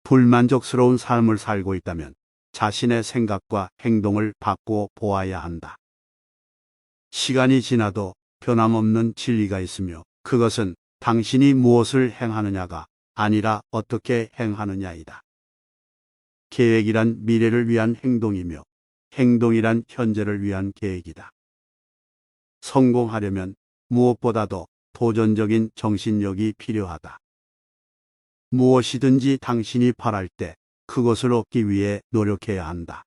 불만족스러운 삶을 살고 있다면 자신의 생각과 행동을 바꾸어 보아야 한다. 시간이 지나도 변함없는 진리가 있으며 그것은 당신이 무엇을 행하느냐가 아니라 어떻게 행하느냐이다. 계획이란 미래를 위한 행동이며 행동이란 현재를 위한 계획이다. 성공하려면 무엇보다도 도전적인 정신력이 필요하다. 무엇이든지 당신이 바랄 때 그것을 얻기 위해 노력해야 한다.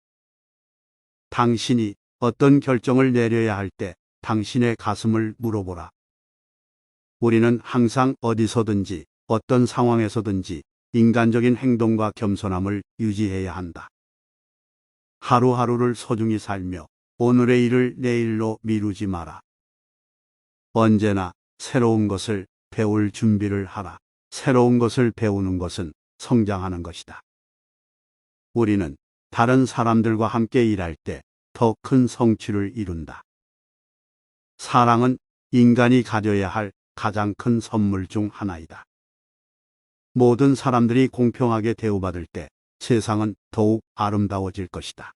당신이 어떤 결정을 내려야 할 때 당신의 가슴을 물어보라. 우리는 항상 어디서든지 어떤 상황에서든지 인간적인 행동과 겸손함을 유지해야 한다. 하루하루를 소중히 살며 오늘의 일을 내일로 미루지 마라. 언제나 새로운 것을 배울 준비를 하라. 새로운 것을 배우는 것은 성장하는 것이다. 우리는 다른 사람들과 함께 일할 때 더 큰 성취를 이룬다. 사랑은 인간이 가져야 할 가장 큰 선물 중 하나이다. 모든 사람들이 공평하게 대우받을 때 세상은 더욱 아름다워질 것이다.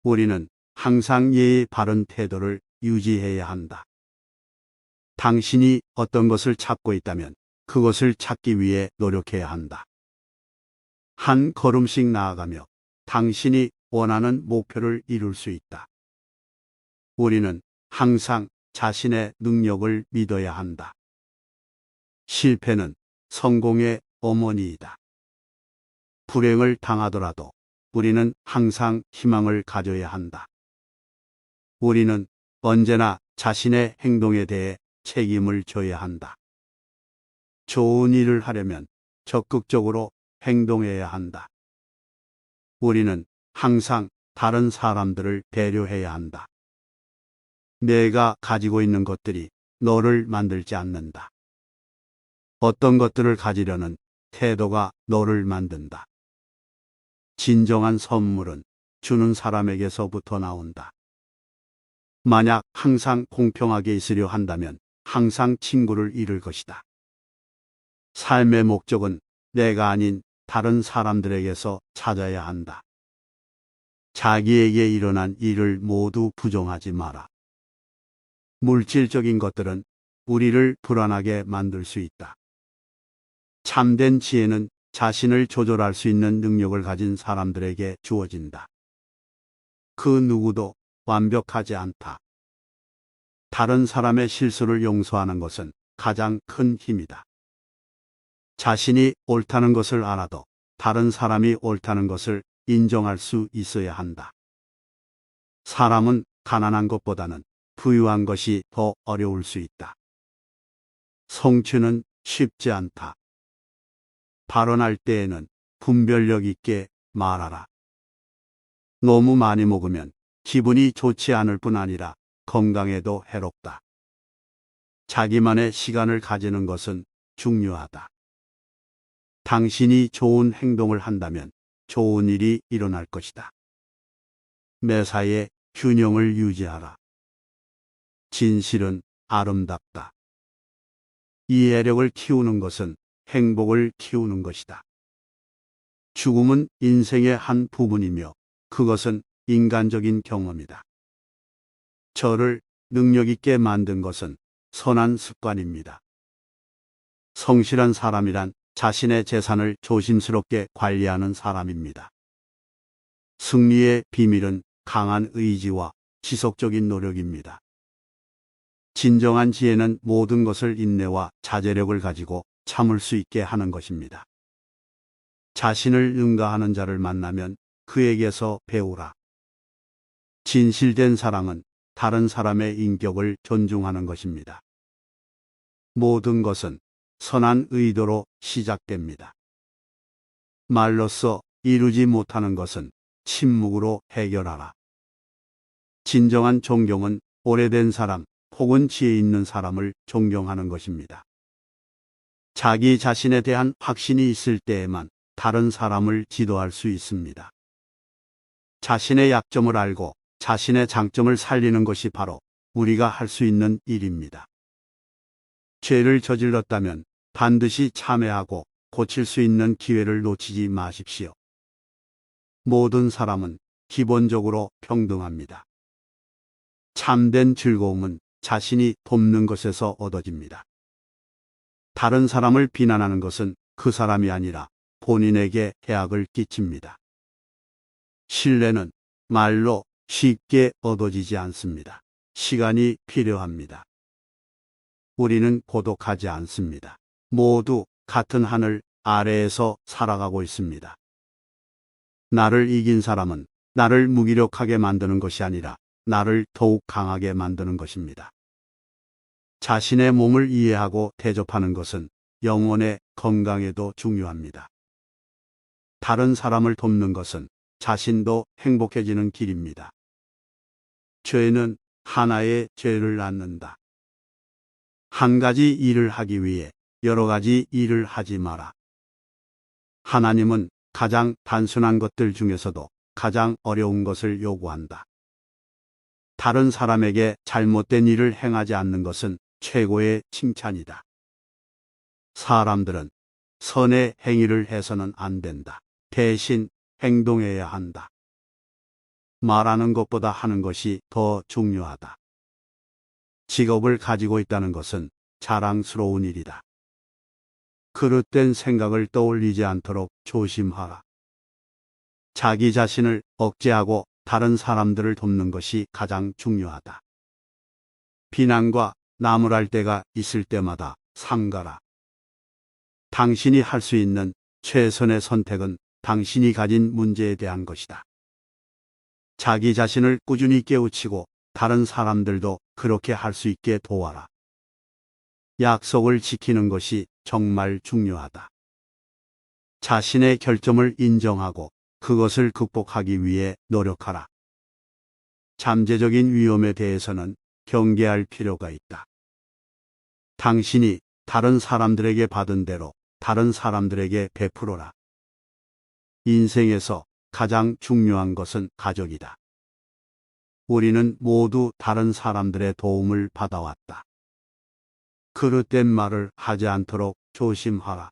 우리는 항상 예의 바른 태도를 유지해야 한다. 당신이 어떤 것을 찾고 있다면 그것을 찾기 위해 노력해야 한다. 한 걸음씩 나아가며 당신이 원하는 목표를 이룰 수 있다. 우리는 항상 자신의 능력을 믿어야 한다. 실패는 성공의 어머니이다. 불행을 당하더라도 우리는 항상 희망을 가져야 한다. 우리는 언제나 자신의 행동에 대해 책임을 져야 한다. 좋은 일을 하려면 적극적으로 행동해야 한다. 우리는 항상 다른 사람들을 배려해야 한다. 내가 가지고 있는 것들이 너를 만들지 않는다. 어떤 것들을 가지려는 태도가 너를 만든다. 진정한 선물은 주는 사람에게서부터 나온다. 만약 항상 공평하게 있으려 한다면 항상 친구를 잃을 것이다. 삶의 목적은 내가 아닌 다른 사람들에게서 찾아야 한다. 자기에게 일어난 일을 모두 부정하지 마라. 물질적인 것들은 우리를 불안하게 만들 수 있다. 참된 지혜는 자신을 조절할 수 있는 능력을 가진 사람들에게 주어진다. 그 누구도 완벽하지 않다. 다른 사람의 실수를 용서하는 것은 가장 큰 힘이다. 자신이 옳다는 것을 알아도 다른 사람이 옳다는 것을 인정할 수 있어야 한다. 사람은 가난한 것보다는 부유한 것이 더 어려울 수 있다. 성취는 쉽지 않다. 발언할 때에는 분별력 있게 말하라. 너무 많이 먹으면 기분이 좋지 않을 뿐 아니라 건강에도 해롭다. 자기만의 시간을 가지는 것은 중요하다. 당신이 좋은 행동을 한다면 좋은 일이 일어날 것이다. 매사에 균형을 유지하라. 진실은 아름답다. 이해력을 키우는 것은 행복을 키우는 것이다. 죽음은 인생의 한 부분이며 그것은 인간적인 경험이다. 저를 능력 있게 만든 것은 선한 습관입니다. 성실한 사람이란 자신의 재산을 조심스럽게 관리하는 사람입니다. 승리의 비밀은 강한 의지와 지속적인 노력입니다. 진정한 지혜는 모든 것을 인내와 자제력을 가지고 참을 수 있게 하는 것입니다. 자신을 능가하는 자를 만나면 그에게서 배우라. 진실된 사랑은 다른 사람의 인격을 존중하는 것입니다. 모든 것은 선한 의도로 시작됩니다. 말로써 이루지 못하는 것은 침묵으로 해결하라. 진정한 존경은 오래된 사람 혹은 지혜 있는 사람을 존경하는 것입니다. 자기 자신에 대한 확신이 있을 때에만 다른 사람을 지도할 수 있습니다. 자신의 약점을 알고 자신의 장점을 살리는 것이 바로 우리가 할 수 있는 일입니다. 죄를 저질렀다면 반드시 참회하고 고칠 수 있는 기회를 놓치지 마십시오. 모든 사람은 기본적으로 평등합니다. 참된 즐거움은 자신이 돕는 것에서 얻어집니다. 다른 사람을 비난하는 것은 그 사람이 아니라 본인에게 해악을 끼칩니다. 신뢰는 말로 쉽게 얻어지지 않습니다. 시간이 필요합니다. 우리는 고독하지 않습니다. 모두 같은 하늘 아래에서 살아가고 있습니다. 나를 이긴 사람은 나를 무기력하게 만드는 것이 아니라 나를 더욱 강하게 만드는 것입니다. 자신의 몸을 이해하고 대접하는 것은 영혼의 건강에도 중요합니다. 다른 사람을 돕는 것은 자신도 행복해지는 길입니다. 죄는 하나의 죄를 낳는다. 한 가지 일을 하기 위해 여러 가지 일을 하지 마라. 하나님은 가장 단순한 것들 중에서도 가장 어려운 것을 요구한다. 다른 사람에게 잘못된 일을 행하지 않는 것은 최고의 칭찬이다. 사람들은 선의 행위를 해서는 안 된다. 대신 행동해야 한다. 말하는 것보다 하는 것이 더 중요하다. 직업을 가지고 있다는 것은 자랑스러운 일이다. 그릇된 생각을 떠올리지 않도록 조심하라. 자기 자신을 억제하고 다른 사람들을 돕는 것이 가장 중요하다. 비난과 나무랄 때가 있을 때마다 삼가라. 당신이 할 수 있는 최선의 선택은 당신이 가진 문제에 대한 것이다. 자기 자신을 꾸준히 깨우치고 다른 사람들도 그렇게 할 수 있게 도와라. 약속을 지키는 것이 정말 중요하다. 자신의 결점을 인정하고 그것을 극복하기 위해 노력하라. 잠재적인 위험에 대해서는 경계할 필요가 있다. 당신이 다른 사람들에게 받은 대로 다른 사람들에게 베풀어라. 인생에서 가장 중요한 것은 가족이다. 우리는 모두 다른 사람들의 도움을 받아왔다. 그릇된 말을 하지 않도록 조심하라.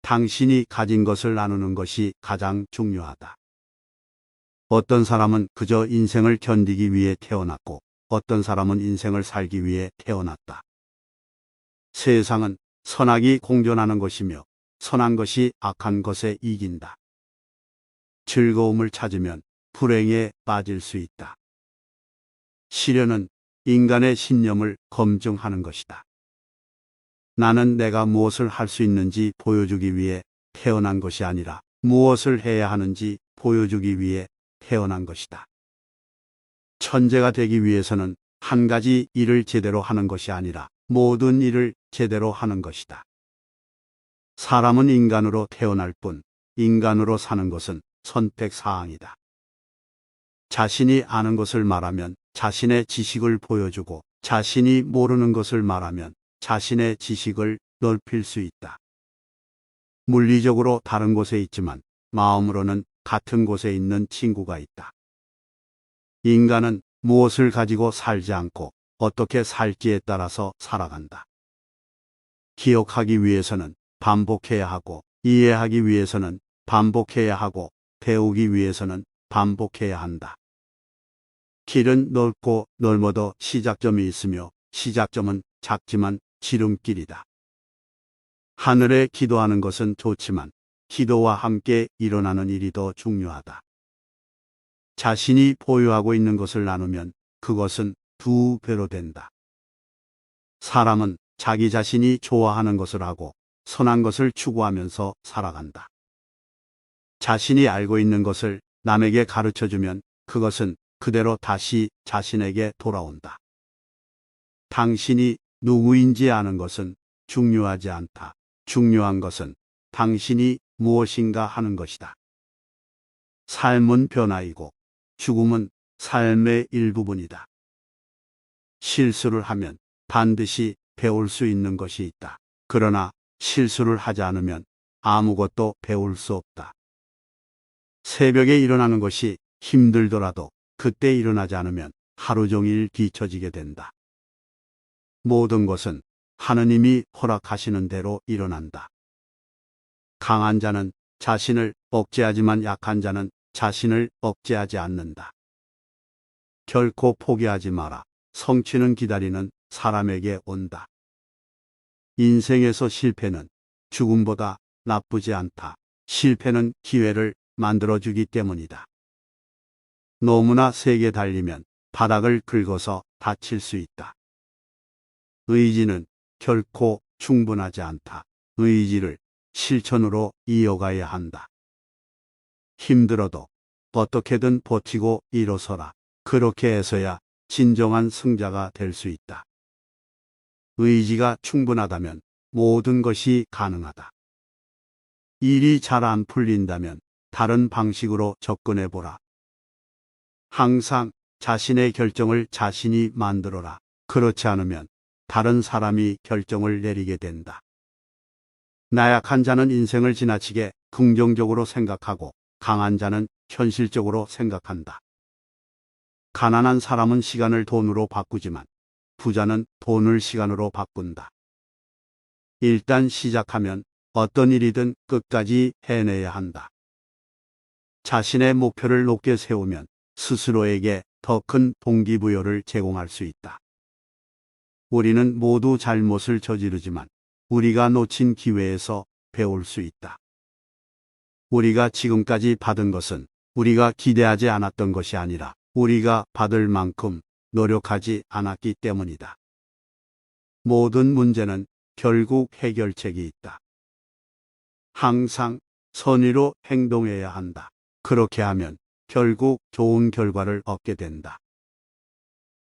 당신이 가진 것을 나누는 것이 가장 중요하다. 어떤 사람은 그저 인생을 견디기 위해 태어났고 어떤 사람은 인생을 살기 위해 태어났다. 세상은 선악이 공존하는 것이며 선한 것이 악한 것에 이긴다. 즐거움을 찾으면 불행에 빠질 수 있다. 시련은 인간의 신념을 검증하는 것이다. 나는 내가 무엇을 할 수 있는지 보여주기 위해 태어난 것이 아니라 무엇을 해야 하는지 보여주기 위해 태어난 것이다. 천재가 되기 위해서는 한 가지 일을 제대로 하는 것이 아니라 모든 일을 제대로 하는 것이다. 사람은 인간으로 태어날 뿐 인간으로 사는 것은 선택사항이다. 자신이 아는 것을 말하면 자신의 지식을 보여주고 자신이 모르는 것을 말하면 자신의 지식을 넓힐 수 있다. 물리적으로 다른 곳에 있지만 마음으로는 같은 곳에 있는 친구가 있다. 인간은 무엇을 가지고 살지 않고 어떻게 살지에 따라서 살아간다. 기억하기 위해서는 반복해야 하고 이해하기 위해서는 반복해야 하고 배우기 위해서는 반복해야 한다. 길은 넓고 넓어도 시작점이 있으며 시작점은 작지만 지름길이다. 하늘에 기도하는 것은 좋지만 기도와 함께 일어나는 일이 더 중요하다. 자신이 보유하고 있는 것을 나누면 그것은 2배로 된다. 사람은 자기 자신이 좋아하는 것을 하고 선한 것을 추구하면서 살아간다. 자신이 알고 있는 것을 남에게 가르쳐주면 그것은 그대로 다시 자신에게 돌아온다. 당신이 누구인지 아는 것은 중요하지 않다. 중요한 것은 당신이 무엇인가 하는 것이다. 삶은 변화이고 죽음은 삶의 일부분이다. 실수를 하면 반드시 배울 수 있는 것이 있다. 그러나 실수를 하지 않으면 아무것도 배울 수 없다. 새벽에 일어나는 것이 힘들더라도 그때 일어나지 않으면 하루 종일 뒤처지게 된다. 모든 것은 하느님이 허락하시는 대로 일어난다. 강한 자는 자신을 억제하지만 약한 자는 자신을 억제하지 않는다. 결코 포기하지 마라. 성취는 기다리는 사람에게 온다. 인생에서 실패는 죽음보다 나쁘지 않다. 실패는 기회를 만들어주기 때문이다. 너무나 세게 달리면 바닥을 긁어서 다칠 수 있다. 의지는 결코 충분하지 않다. 의지를 실천으로 이어가야 한다. 힘들어도 어떻게든 버티고 일어서라. 그렇게 해서야 진정한 승자가 될 수 있다. 의지가 충분하다면 모든 것이 가능하다. 일이 잘 안 풀린다면 다른 방식으로 접근해 보라. 항상 자신의 결정을 자신이 만들어라. 그렇지 않으면 다른 사람이 결정을 내리게 된다. 나약한 자는 인생을 지나치게 긍정적으로 생각하고 강한 자는 현실적으로 생각한다. 가난한 사람은 시간을 돈으로 바꾸지만 부자는 돈을 시간으로 바꾼다. 일단 시작하면 어떤 일이든 끝까지 해내야 한다. 자신의 목표를 높게 세우면 스스로에게 더 큰 동기부여를 제공할 수 있다. 우리는 모두 잘못을 저지르지만 우리가 놓친 기회에서 배울 수 있다. 우리가 지금까지 받은 것은 우리가 기대하지 않았던 것이 아니라 우리가 받을 만큼 노력하지 않았기 때문이다. 모든 문제는 결국 해결책이 있다. 항상 선의로 행동해야 한다. 그렇게 하면 결국 좋은 결과를 얻게 된다.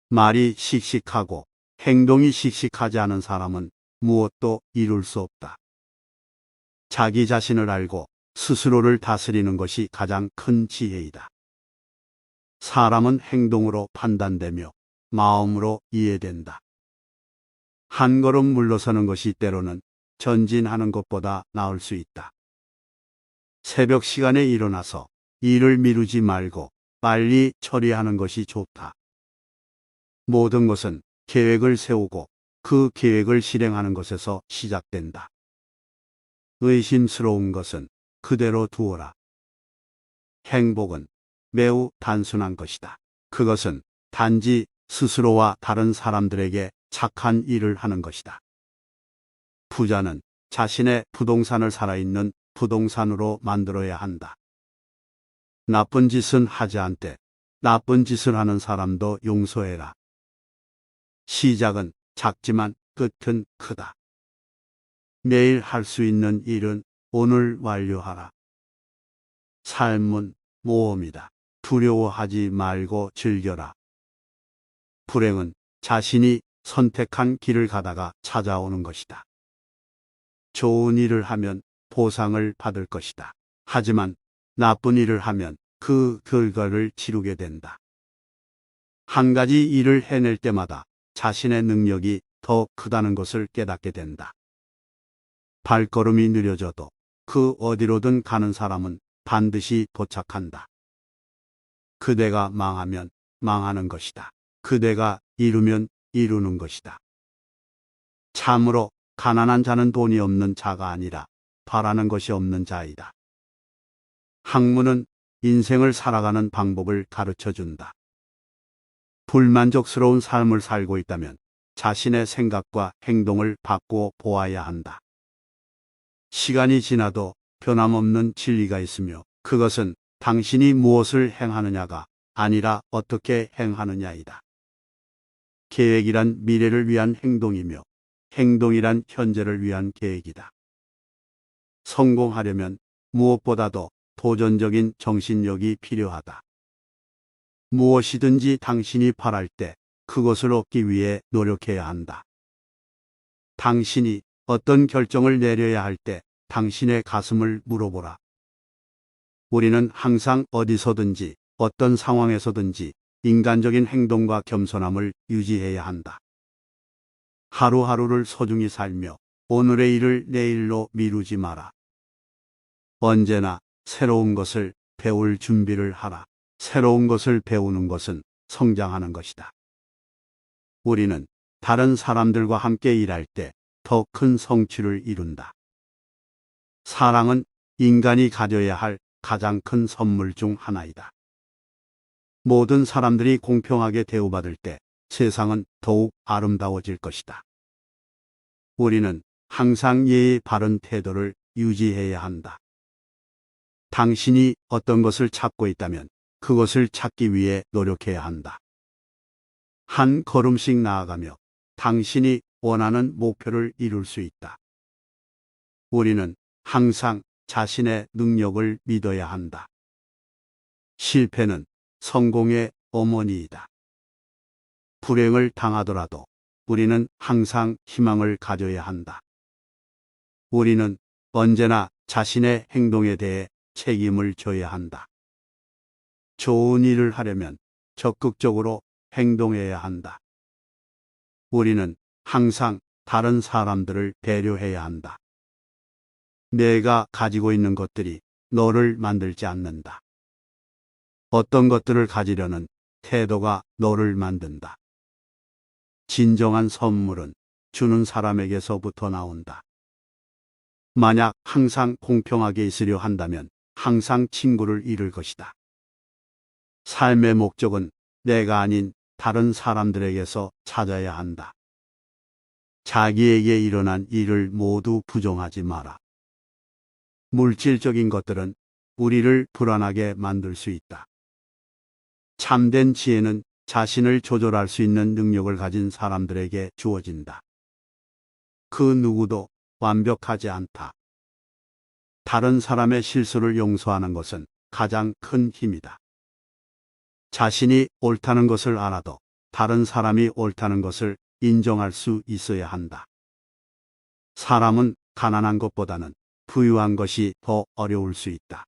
말이 씩씩하고 행동이 씩씩하지 않은 사람은 무엇도 이룰 수 없다. 자기 자신을 알고 스스로를 다스리는 것이 가장 큰 지혜이다. 사람은 행동으로 판단되며 마음으로 이해된다. 한 걸음 물러서는 것이 때로는 전진하는 것보다 나을 수 있다. 새벽 시간에 일어나서 일을 미루지 말고 빨리 처리하는 것이 좋다. 모든 것은 계획을 세우고 그 계획을 실행하는 것에서 시작된다. 의심스러운 것은 그대로 두어라. 행복은 매우 단순한 것이다. 그것은 단지 스스로와 다른 사람들에게 착한 일을 하는 것이다. 부자는 자신의 부동산을 살아있는 부동산으로 만들어야 한다. 나쁜 짓은 하지 않되 나쁜 짓을 하는 사람도 용서해라. 시작은 작지만 끝은 크다. 매일 할 수 있는 일은 오늘 완료하라. 삶은 모험이다. 두려워하지 말고 즐겨라. 불행은 자신이 선택한 길을 가다가 찾아오는 것이다. 좋은 일을 하면 보상을 받을 것이다. 하지만 나쁜 일을 하면 그 결과를 치르게 된다. 한 가지 일을 해낼 때마다 자신의 능력이 더 크다는 것을 깨닫게 된다. 발걸음이 느려져도 그 어디로든 가는 사람은 반드시 도착한다. 그대가 망하면 망하는 것이다. 그대가 이루면 이루는 것이다. 참으로 가난한 자는 돈이 없는 자가 아니라 바라는 것이 없는 자이다. 학문은 인생을 살아가는 방법을 가르쳐 준다. 불만족스러운 삶을 살고 있다면 자신의 생각과 행동을 바꾸어 보아야 한다. 시간이 지나도 변함없는 진리가 있으며 그것은 당신이 무엇을 행하느냐가 아니라 어떻게 행하느냐이다. 계획이란 미래를 위한 행동이며 행동이란 현재를 위한 계획이다. 성공하려면 무엇보다도 도전적인 정신력이 필요하다. 무엇이든지 당신이 바랄 때 그것을 얻기 위해 노력해야 한다. 당신이 어떤 결정을 내려야 할 때 당신의 가슴을 물어보라. 우리는 항상 어디서든지 어떤 상황에서든지 인간적인 행동과 겸손함을 유지해야 한다. 하루하루를 소중히 살며 오늘의 일을 내일로 미루지 마라. 언제나 새로운 것을 배울 준비를 하라. 새로운 것을 배우는 것은 성장하는 것이다. 우리는 다른 사람들과 함께 일할 때 더 큰 성취를 이룬다. 사랑은 인간이 가져야 할 가장 큰 선물 중 하나이다. 모든 사람들이 공평하게 대우받을 때 세상은 더욱 아름다워질 것이다. 우리는 항상 예의 바른 태도를 유지해야 한다. 당신이 어떤 것을 찾고 있다면 그것을 찾기 위해 노력해야 한다. 한 걸음씩 나아가며 당신이 원하는 목표를 이룰 수 있다. 우리는 항상 자신의 능력을 믿어야 한다. 실패는 성공의 어머니이다. 불행을 당하더라도 우리는 항상 희망을 가져야 한다. 우리는 언제나 자신의 행동에 대해 책임을 져야 한다. 좋은 일을 하려면 적극적으로 행동해야 한다. 우리는 항상 다른 사람들을 배려해야 한다. 내가 가지고 있는 것들이 너를 만들지 않는다. 어떤 것들을 가지려는 태도가 너를 만든다. 진정한 선물은 주는 사람에게서부터 나온다. 만약 항상 공평하게 있으려 한다면 항상 친구를 잃을 것이다. 삶의 목적은 내가 아닌 다른 사람들에게서 찾아야 한다. 자기에게 일어난 일을 모두 부정하지 마라. 물질적인 것들은 우리를 불안하게 만들 수 있다. 참된 지혜는 자신을 조절할 수 있는 능력을 가진 사람들에게 주어진다. 그 누구도 완벽하지 않다. 다른 사람의 실수를 용서하는 것은 가장 큰 힘이다. 자신이 옳다는 것을 알아도 다른 사람이 옳다는 것을 인정할 수 있어야 한다. 사람은 가난한 것보다는 부유한 것이 더 어려울 수 있다.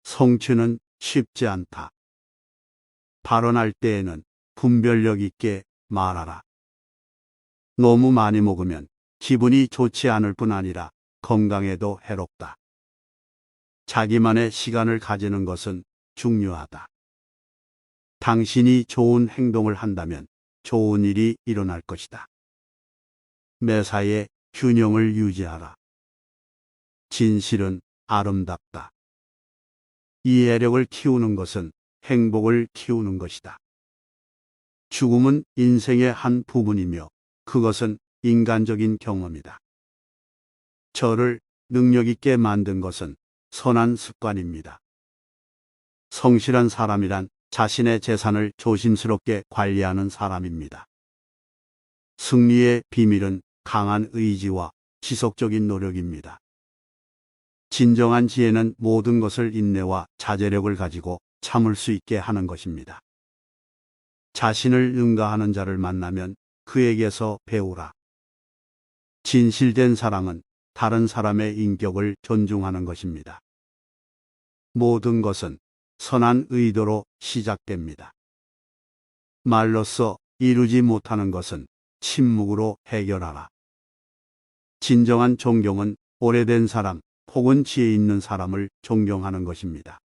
성취는 쉽지 않다. 발언할 때에는 분별력 있게 말하라. 너무 많이 먹으면 기분이 좋지 않을 뿐 아니라 건강에도 해롭다. 자기만의 시간을 가지는 것은 중요하다. 당신이 좋은 행동을 한다면 좋은 일이 일어날 것이다. 매사에 균형을 유지하라. 진실은 아름답다. 이해력을 키우는 것은 행복을 키우는 것이다. 죽음은 인생의 한 부분이며 그것은 인간적인 경험이다. 저를 능력 있게 만든 것은 선한 습관입니다. 성실한 사람이란 자신의 재산을 조심스럽게 관리하는 사람입니다. 승리의 비밀은 강한 의지와 지속적인 노력입니다. 진정한 지혜는 모든 것을 인내와 자제력을 가지고 참을 수 있게 하는 것입니다. 자신을 능가하는 자를 만나면 그에게서 배우라. 진실된 사랑은 다른 사람의 인격을 존중하는 것입니다. 모든 것은 선한 의도로 시작됩니다. 말로써 이루지 못하는 것은 침묵으로 해결하라. 진정한 존경은 오래된 사람 혹은 지혜 있는 사람을 존경하는 것입니다.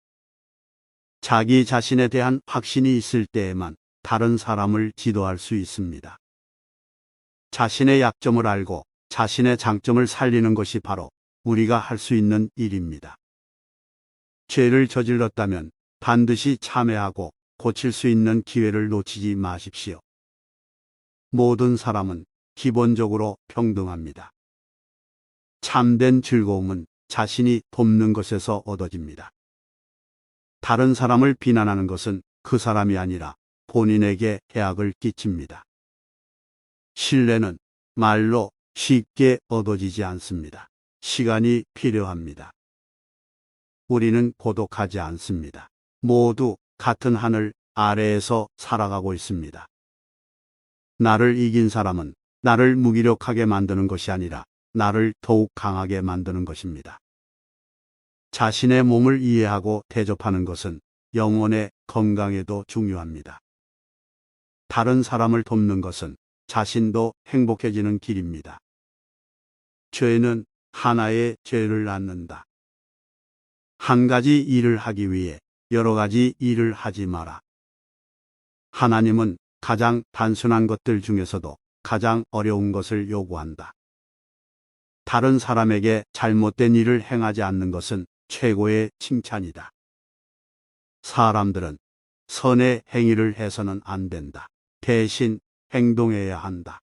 자기 자신에 대한 확신이 있을 때에만 다른 사람을 지도할 수 있습니다. 자신의 약점을 알고 자신의 장점을 살리는 것이 바로 우리가 할 수 있는 일입니다. 죄를 저질렀다면 반드시 참회하고 고칠 수 있는 기회를 놓치지 마십시오. 모든 사람은 기본적으로 평등합니다. 참된 즐거움은 자신이 돕는 것에서 얻어집니다. 다른 사람을 비난하는 것은 그 사람이 아니라 본인에게 해악을 끼칩니다. 신뢰는 말로 쉽게 얻어지지 않습니다. 시간이 필요합니다. 우리는 고독하지 않습니다. 모두 같은 하늘 아래에서 살아가고 있습니다. 나를 이긴 사람은 나를 무기력하게 만드는 것이 아니라 나를 더욱 강하게 만드는 것입니다. 자신의 몸을 이해하고 대접하는 것은 영혼의 건강에도 중요합니다. 다른 사람을 돕는 것은 자신도 행복해지는 길입니다. 죄는 하나의 죄를 낳는다. 한 가지 일을 하기 위해 여러 가지 일을 하지 마라. 하나님은 가장 단순한 것들 중에서도 가장 어려운 것을 요구한다. 다른 사람에게 잘못된 일을 행하지 않는 것은 최고의 칭찬이다. 사람들은 선의 행위를 해서는 안 된다. 대신 행동해야 한다.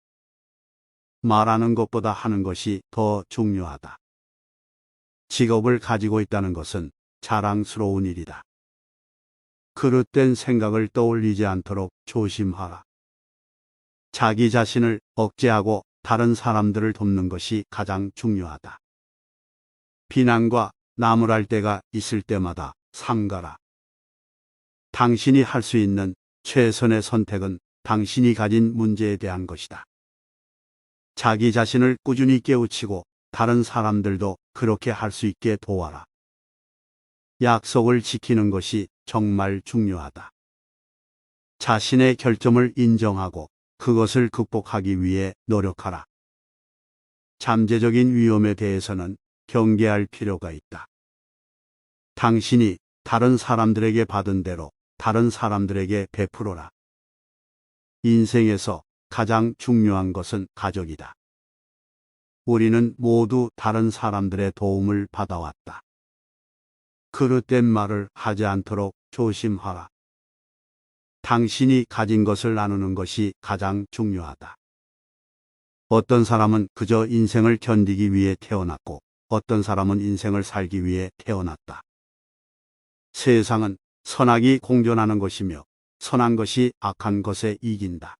말하는 것보다 하는 것이 더 중요하다. 직업을 가지고 있다는 것은 자랑스러운 일이다. 그릇된 생각을 떠올리지 않도록 조심하라. 자기 자신을 억제하고 다른 사람들을 돕는 것이 가장 중요하다. 비난과 나무랄 때가 있을 때마다 삼가라. 당신이 할 수 있는 최선의 선택은 당신이 가진 문제에 대한 것이다. 자기 자신을 꾸준히 깨우치고 다른 사람들도 그렇게 할 수 있게 도와라. 약속을 지키는 것이 정말 중요하다. 자신의 결점을 인정하고 그것을 극복하기 위해 노력하라. 잠재적인 위험에 대해서는 경계할 필요가 있다. 당신이 다른 사람들에게 받은 대로 다른 사람들에게 베풀어라. 인생에서 가장 중요한 것은 가족이다. 우리는 모두 다른 사람들의 도움을 받아왔다. 그릇된 말을 하지 않도록 조심하라. 당신이 가진 것을 나누는 것이 가장 중요하다. 어떤 사람은 그저 인생을 견디기 위해 태어났고 어떤 사람은 인생을 살기 위해 태어났다. 세상은 선악이 공존하는 것이며 선한 것이 악한 것에 이긴다.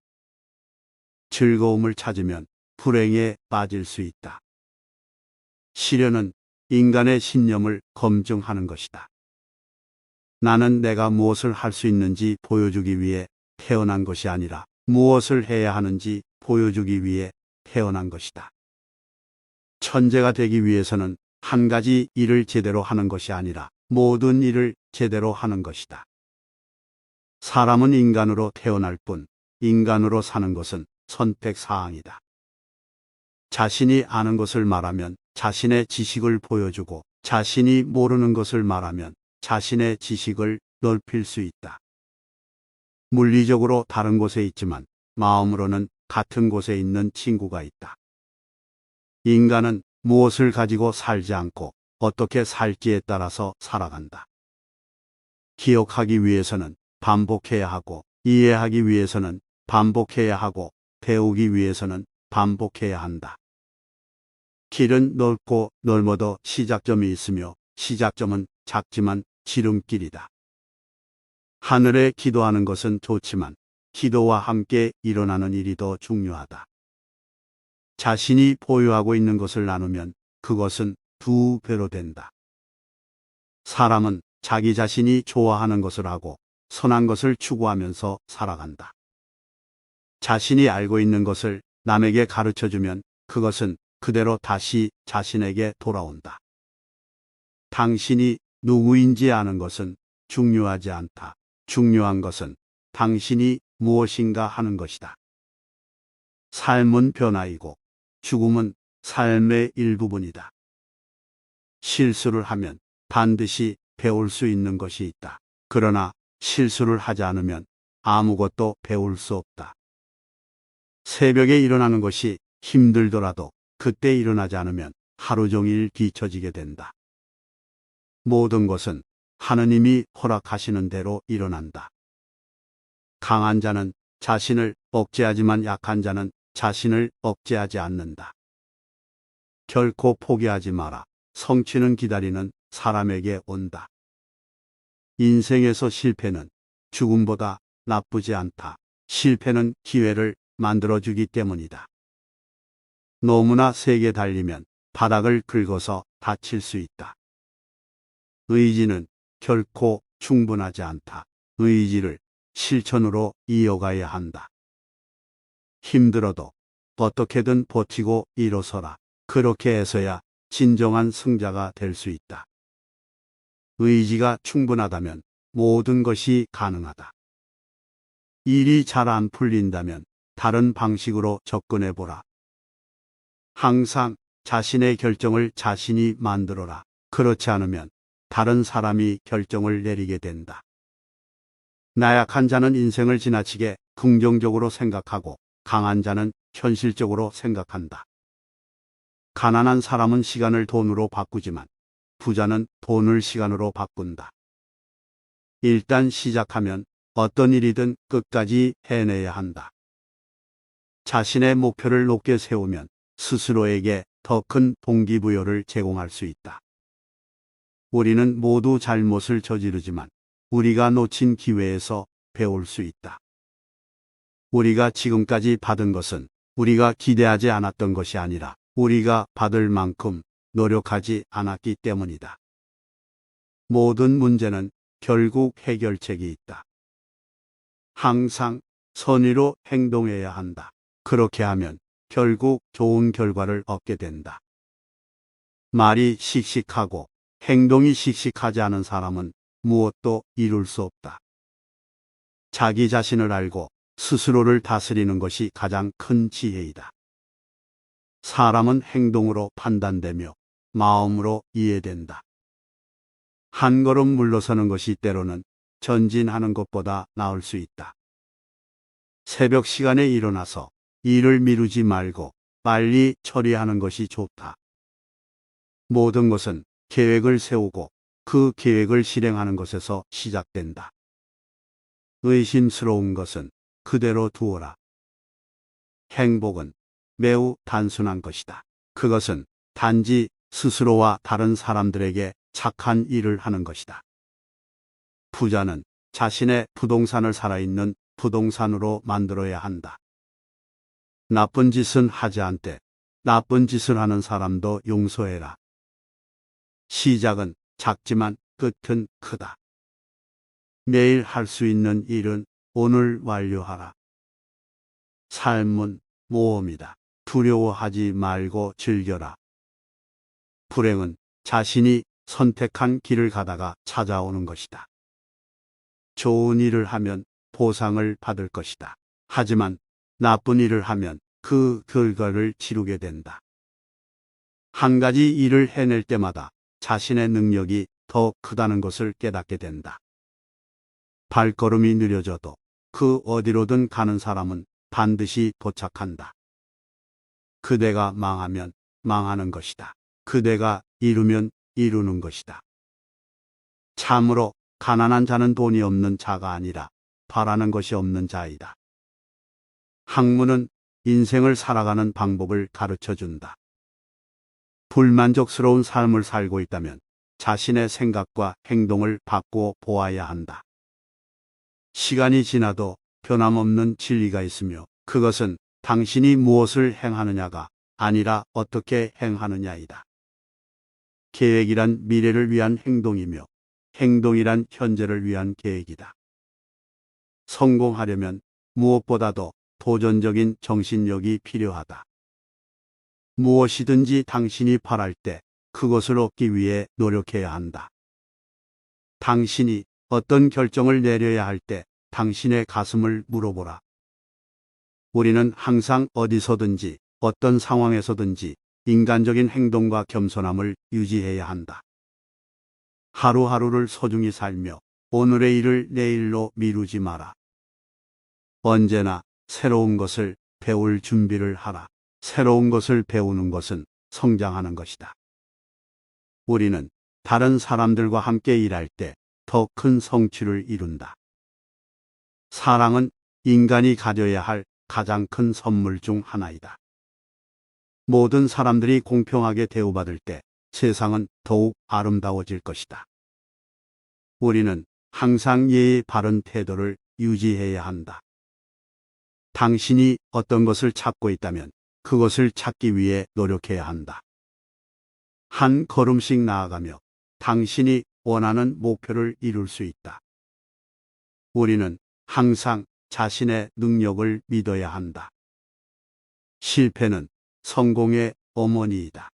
즐거움을 찾으면 불행에 빠질 수 있다. 시련은 인간의 신념을 검증하는 것이다. 나는 내가 무엇을 할 수 있는지 보여주기 위해 태어난 것이 아니라 무엇을 해야 하는지 보여주기 위해 태어난 것이다. 천재가 되기 위해서는 한 가지 일을 제대로 하는 것이 아니라 모든 일을 제대로 하는 것이다. 사람은 인간으로 태어날 뿐 인간으로 사는 것은 선택사항이다. 자신이 아는 것을 말하면 자신의 지식을 보여주고 자신이 모르는 것을 말하면 자신의 지식을 넓힐 수 있다. 물리적으로 다른 곳에 있지만 마음으로는 같은 곳에 있는 친구가 있다. 인간은 무엇을 가지고 살지 않고 어떻게 살지에 따라서 살아간다. 기억하기 위해서는 반복해야 하고 이해하기 위해서는 반복해야 하고 배우기 위해서는 반복해야 한다. 길은 넓고 넓어도 시작점이 있으며 시작점은 작지만 지름길이다. 하늘에 기도하는 것은 좋지만 기도와 함께 일어나는 일이 더 중요하다. 자신이 보유하고 있는 것을 나누면 그것은 2배로 된다. 사람은 자기 자신이 좋아하는 것을 하고 선한 것을 추구하면서 살아간다. 자신이 알고 있는 것을 남에게 가르쳐주면 그것은 그대로 다시 자신에게 돌아온다. 당신이 누구인지 아는 것은 중요하지 않다. 중요한 것은 당신이 무엇인가 하는 것이다. 삶은 변화이고 죽음은 삶의 일부분이다. 실수를 하면 반드시 배울 수 있는 것이 있다. 그러나 실수를 하지 않으면 아무것도 배울 수 없다. 새벽에 일어나는 것이 힘들더라도 그때 일어나지 않으면 하루 종일 뒤처지게 된다. 모든 것은 하느님이 허락하시는 대로 일어난다. 강한 자는 자신을 억제하지만 약한 자는 자신을 억제하지 않는다. 결코 포기하지 마라. 성취는 기다리는 사람에게 온다. 인생에서 실패는 죽음보다 나쁘지 않다. 실패는 기회를 만들어주기 때문이다. 너무나 세게 달리면 바닥을 긁어서 다칠 수 있다. 의지는 결코 충분하지 않다. 의지를 실천으로 이어가야 한다. 힘들어도 어떻게든 버티고 일어서라. 그렇게 해서야 진정한 승자가 될 수 있다. 의지가 충분하다면 모든 것이 가능하다. 일이 잘 안 풀린다면 다른 방식으로 접근해 보라. 항상 자신의 결정을 자신이 만들어라. 그렇지 않으면 다른 사람이 결정을 내리게 된다. 나약한 자는 인생을 지나치게 긍정적으로 생각하고 강한 자는 현실적으로 생각한다. 가난한 사람은 시간을 돈으로 바꾸지만 부자는 돈을 시간으로 바꾼다. 일단 시작하면 어떤 일이든 끝까지 해내야 한다. 자신의 목표를 높게 세우면 스스로에게 더 큰 동기부여를 제공할 수 있다. 우리는 모두 잘못을 저지르지만 우리가 놓친 기회에서 배울 수 있다. 우리가 지금까지 받은 것은 우리가 기대하지 않았던 것이 아니라 우리가 받을 만큼 노력하지 않았기 때문이다. 모든 문제는 결국 해결책이 있다. 항상 선의로 행동해야 한다. 그렇게 하면 결국 좋은 결과를 얻게 된다. 말이 씩씩하고 행동이 씩씩하지 않은 사람은 무엇도 이룰 수 없다. 자기 자신을 알고 스스로를 다스리는 것이 가장 큰 지혜이다. 사람은 행동으로 판단되며 마음으로 이해된다. 한 걸음 물러서는 것이 때로는 전진하는 것보다 나을 수 있다. 새벽 시간에 일어나서 일을 미루지 말고 빨리 처리하는 것이 좋다. 모든 것은 계획을 세우고 그 계획을 실행하는 것에서 시작된다. 의심스러운 것은 그대로 두어라. 행복은 매우 단순한 것이다. 그것은 단지 스스로와 다른 사람들에게 착한 일을 하는 것이다. 부자는 자신의 부동산을 살아있는 부동산으로 만들어야 한다. 나쁜 짓은 하지 않되 나쁜 짓을 하는 사람도 용서해라. 시작은 작지만 끝은 크다. 매일 할 수 있는 일은 오늘 완료하라. 삶은 모험이다. 두려워하지 말고 즐겨라. 불행은 자신이 선택한 길을 가다가 찾아오는 것이다. 좋은 일을 하면 보상을 받을 것이다. 하지만 나쁜 일을 하면 그 결과를 치르게 된다. 한 가지 일을 해낼 때마다 자신의 능력이 더 크다는 것을 깨닫게 된다. 발걸음이 느려져도 그 어디로든 가는 사람은 반드시 도착한다. 그대가 망하면 망하는 것이다. 그대가 이루면 이루는 것이다. 참으로 가난한 자는 돈이 없는 자가 아니라 바라는 것이 없는 자이다. 학문은 인생을 살아가는 방법을 가르쳐 준다. 불만족스러운 삶을 살고 있다면 자신의 생각과 행동을 바꾸어 보아야 한다. 시간이 지나도 변함없는 진리가 있으며 그것은 당신이 무엇을 행하느냐가 아니라 어떻게 행하느냐이다. 계획이란 미래를 위한 행동이며 행동이란 현재를 위한 계획이다. 성공하려면 무엇보다도 도전적인 정신력이 필요하다. 무엇이든지 당신이 바랄 때 그것을 얻기 위해 노력해야 한다. 당신이 어떤 결정을 내려야 할 때 당신의 가슴을 물어보라. 우리는 항상 어디서든지 어떤 상황에서든지 인간적인 행동과 겸손함을 유지해야 한다. 하루하루를 소중히 살며 오늘의 일을 내일로 미루지 마라. 언제나 새로운 것을 배울 준비를 하라. 새로운 것을 배우는 것은 성장하는 것이다. 우리는 다른 사람들과 함께 일할 때 더 큰 성취를 이룬다. 사랑은 인간이 가져야 할 가장 큰 선물 중 하나이다. 모든 사람들이 공평하게 대우받을 때 세상은 더욱 아름다워질 것이다. 우리는 항상 예의 바른 태도를 유지해야 한다. 당신이 어떤 것을 찾고 있다면 그것을 찾기 위해 노력해야 한다. 한 걸음씩 나아가며 당신이 원하는 목표를 이룰 수 있다. 우리는 항상 자신의 능력을 믿어야 한다. 실패는 성공의 어머니이다.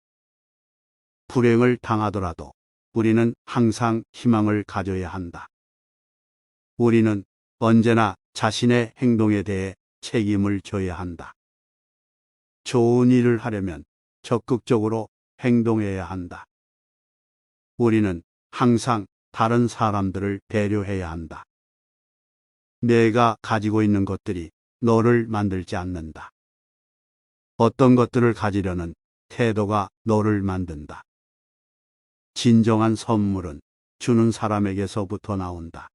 불행을 당하더라도 우리는 항상 희망을 가져야 한다. 우리는 언제나 자신의 행동에 대해 책임을 져야 한다. 좋은 일을 하려면 적극적으로 행동해야 한다. 우리는 항상 다른 사람들을 배려해야 한다. 내가 가지고 있는 것들이 너를 만들지 않는다. 어떤 것들을 가지려는 태도가 너를 만든다. 진정한 선물은 주는 사람에게서부터 나온다.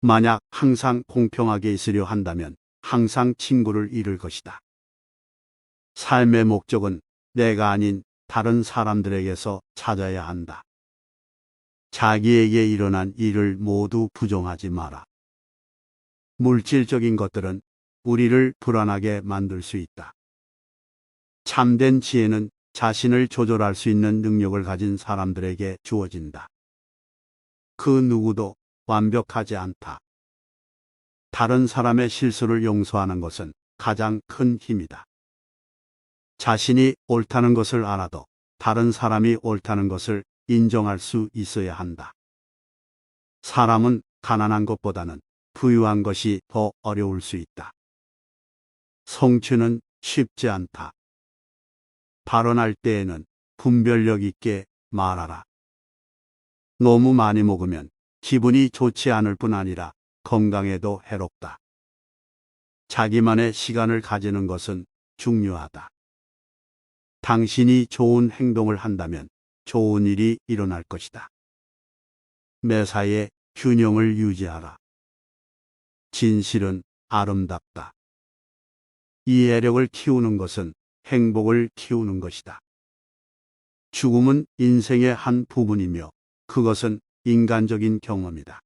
만약 항상 공평하게 있으려 한다면 항상 친구를 잃을 것이다. 삶의 목적은 내가 아닌 다른 사람들에게서 찾아야 한다. 자기에게 일어난 일을 모두 부정하지 마라. 물질적인 것들은 우리를 불안하게 만들 수 있다. 참된 지혜는 자신을 조절할 수 있는 능력을 가진 사람들에게 주어진다. 그 누구도 완벽하지 않다. 다른 사람의 실수를 용서하는 것은 가장 큰 힘이다. 자신이 옳다는 것을 알아도 다른 사람이 옳다는 것을 인정할 수 있어야 한다. 사람은 가난한 것보다는 부유한 것이 더 어려울 수 있다. 성취는 쉽지 않다. 발언할 때에는 분별력 있게 말하라. 너무 많이 먹으면 기분이 좋지 않을 뿐 아니라 건강에도 해롭다. 자기만의 시간을 가지는 것은 중요하다. 당신이 좋은 행동을 한다면 좋은 일이 일어날 것이다. 매사에 균형을 유지하라. 진실은 아름답다. 이해력을 키우는 것은 행복을 키우는 것이다. 죽음은 인생의 한 부분이며 그것은 인간적인 경험이다.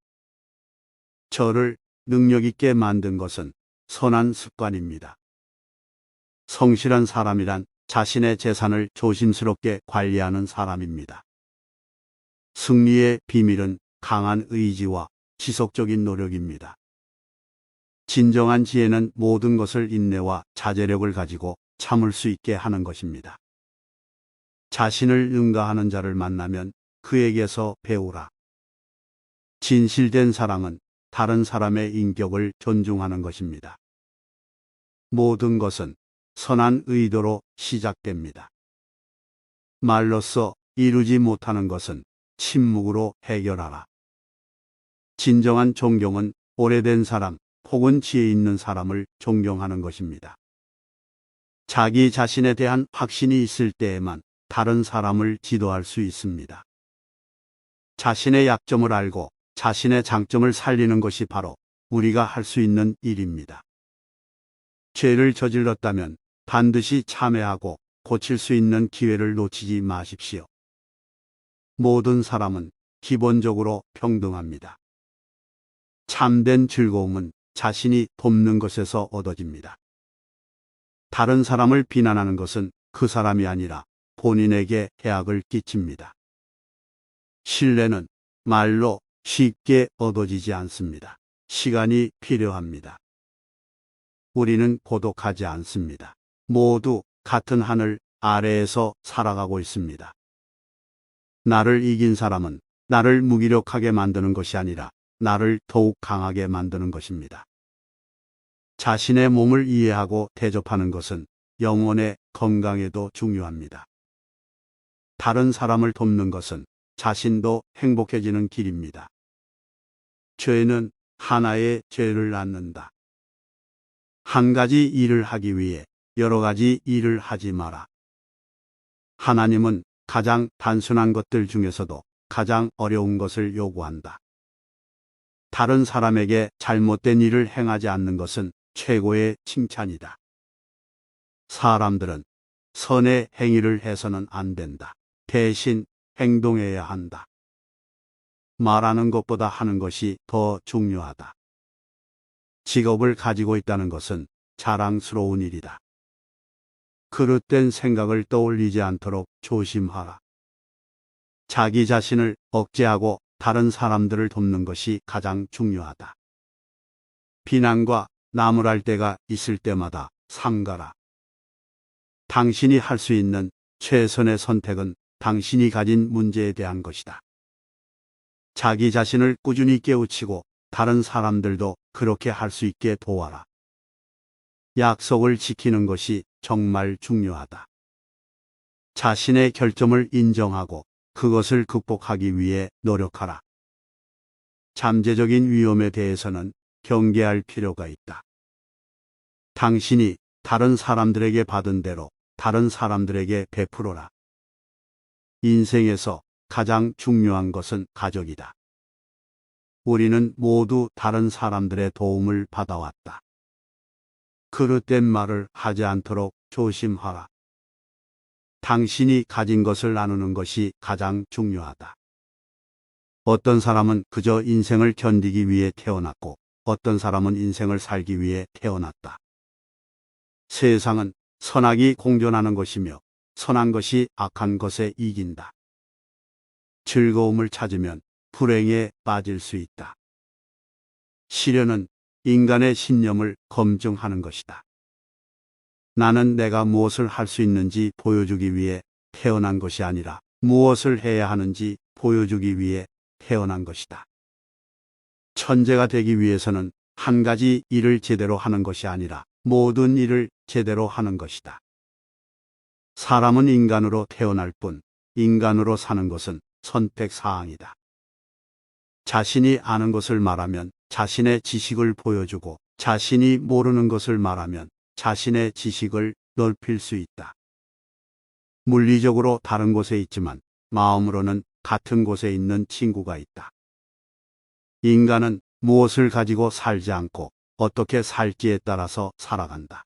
저를 능력 있게 만든 것은 선한 습관입니다. 성실한 사람이란 자신의 재산을 조심스럽게 관리하는 사람입니다. 승리의 비밀은 강한 의지와 지속적인 노력입니다. 진정한 지혜는 모든 것을 인내와 자제력을 가지고 참을 수 있게 하는 것입니다. 자신을 능가하는 자를 만나면 그에게서 배우라. 진실된 사랑은 다른 사람의 인격을 존중하는 것입니다. 모든 것은 선한 의도로 시작됩니다. 말로써 이루지 못하는 것은 침묵으로 해결하라. 진정한 존경은 오래된 사람 혹은 지혜 있는 사람을 존경하는 것입니다. 자기 자신에 대한 확신이 있을 때에만 다른 사람을 지도할 수 있습니다. 자신의 약점을 알고 자신의 장점을 살리는 것이 바로 우리가 할 수 있는 일입니다. 죄를 저질렀다면 반드시 참회하고 고칠 수 있는 기회를 놓치지 마십시오. 모든 사람은 기본적으로 평등합니다. 참된 즐거움은 자신이 돕는 것에서 얻어집니다. 다른 사람을 비난하는 것은 그 사람이 아니라 본인에게 해악을 끼칩니다. 신뢰는 말로 쉽게 얻어지지 않습니다. 시간이 필요합니다. 우리는 고독하지 않습니다. 모두 같은 하늘 아래에서 살아가고 있습니다. 나를 이긴 사람은 나를 무기력하게 만드는 것이 아니라 나를 더욱 강하게 만드는 것입니다. 자신의 몸을 이해하고 대접하는 것은 영혼의 건강에도 중요합니다. 다른 사람을 돕는 것은 자신도 행복해지는 길입니다. 죄는 하나의 죄를 낳는다. 한 가지 일을 하기 위해 여러 가지 일을 하지 마라. 하나님은 가장 단순한 것들 중에서도 가장 어려운 것을 요구한다. 다른 사람에게 잘못된 일을 행하지 않는 것은 최고의 칭찬이다. 사람들은 선의 행위를 해서는 안 된다. 대신 행동해야 한다. 말하는 것보다 하는 것이 더 중요하다. 직업을 가지고 있다는 것은 자랑스러운 일이다. 그릇된 생각을 떠올리지 않도록 조심하라. 자기 자신을 억제하고 다른 사람들을 돕는 것이 가장 중요하다. 비난과 나무랄 때가 있을 때마다 삼가라. 당신이 할 수 있는 최선의 선택은 당신이 가진 문제에 대한 것이다. 자기 자신을 꾸준히 깨우치고 다른 사람들도 그렇게 할 수 있게 도와라. 약속을 지키는 것이 정말 중요하다. 자신의 결점을 인정하고 그것을 극복하기 위해 노력하라. 잠재적인 위험에 대해서는 경계할 필요가 있다. 당신이 다른 사람들에게 받은 대로 다른 사람들에게 베풀어라. 인생에서 가장 중요한 것은 가족이다. 우리는 모두 다른 사람들의 도움을 받아왔다. 그릇된 말을 하지 않도록 조심하라. 당신이 가진 것을 나누는 것이 가장 중요하다. 어떤 사람은 그저 인생을 견디기 위해 태어났고 어떤 사람은 인생을 살기 위해 태어났다. 세상은 선악이 공존하는 것이며 선한 것이 악한 것에 이긴다. 즐거움을 찾으면 불행에 빠질 수 있다. 시련은 인간의 신념을 검증하는 것이다. 나는 내가 무엇을 할 수 있는지 보여주기 위해 태어난 것이 아니라 무엇을 해야 하는지 보여주기 위해 태어난 것이다. 천재가 되기 위해서는 한 가지 일을 제대로 하는 것이 아니라 모든 일을 제대로 하는 것이다. 사람은 인간으로 태어날 뿐 인간으로 사는 것은 선택사항이다. 자신이 아는 것을 말하면 자신의 지식을 보여주고 자신이 모르는 것을 말하면 자신의 지식을 넓힐 수 있다. 물리적으로 다른 곳에 있지만 마음으로는 같은 곳에 있는 친구가 있다. 인간은 무엇을 가지고 살지 않고 어떻게 살지에 따라서 살아간다.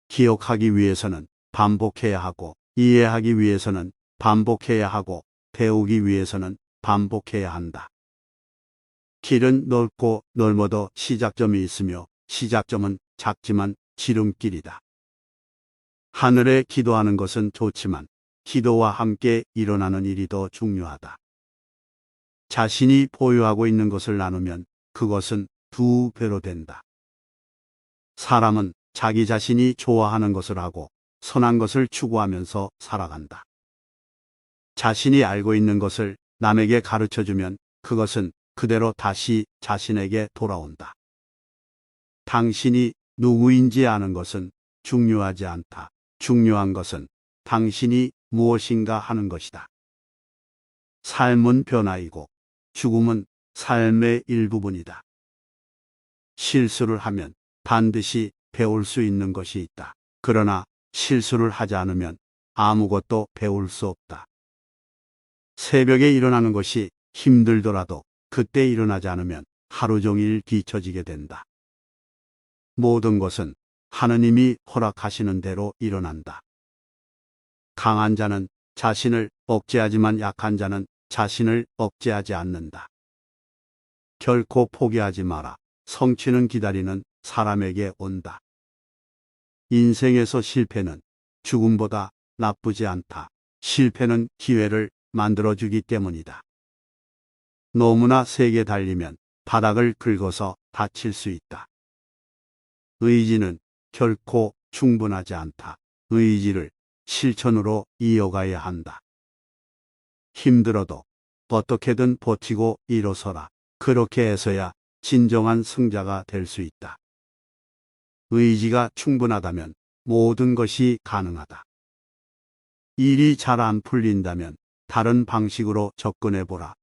기억하기 위해서는 반복해야 하고 이해하기 위해서는 반복해야 하고 배우기 위해서는 반복해야 한다. 길은 넓고 넓어도 시작점이 있으며 시작점은 작지만 지름길이다. 하늘에 기도하는 것은 좋지만 기도와 함께 일어나는 일이 더 중요하다. 자신이 보유하고 있는 것을 나누면 그것은 2배로 된다. 사람은 자기 자신이 좋아하는 것을 하고 선한 것을 추구하면서 살아간다. 자신이 알고 있는 것을 남에게 가르쳐주면 그것은 그대로 다시 자신에게 돌아온다. 당신이 누구인지 아는 것은 중요하지 않다. 중요한 것은 당신이 무엇인가 하는 것이다. 삶은 변화이고 죽음은 삶의 일부분이다. 실수를 하면 반드시 배울 수 있는 것이 있다. 그러나 실수를 하지 않으면 아무것도 배울 수 없다. 새벽에 일어나는 것이 힘들더라도 그때 일어나지 않으면 하루 종일 뒤처지게 된다. 모든 것은 하느님이 허락하시는 대로 일어난다. 강한 자는 자신을 억제하지만 약한 자는 자신을 억제하지 않는다. 결코 포기하지 마라. 성취는 기다리는 사람에게 온다. 인생에서 실패는 죽음보다 나쁘지 않다. 실패는 기회를 만들어주기 때문이다. 너무나 세게 달리면 바닥을 긁어서 다칠 수 있다. 의지는 결코 충분하지 않다. 의지를 실천으로 이어가야 한다. 힘들어도 어떻게든 버티고 일어서라. 그렇게 해서야 진정한 승자가 될 수 있다. 의지가 충분하다면 모든 것이 가능하다. 일이 잘 안 풀린다면 다른 방식으로 접근해 보라.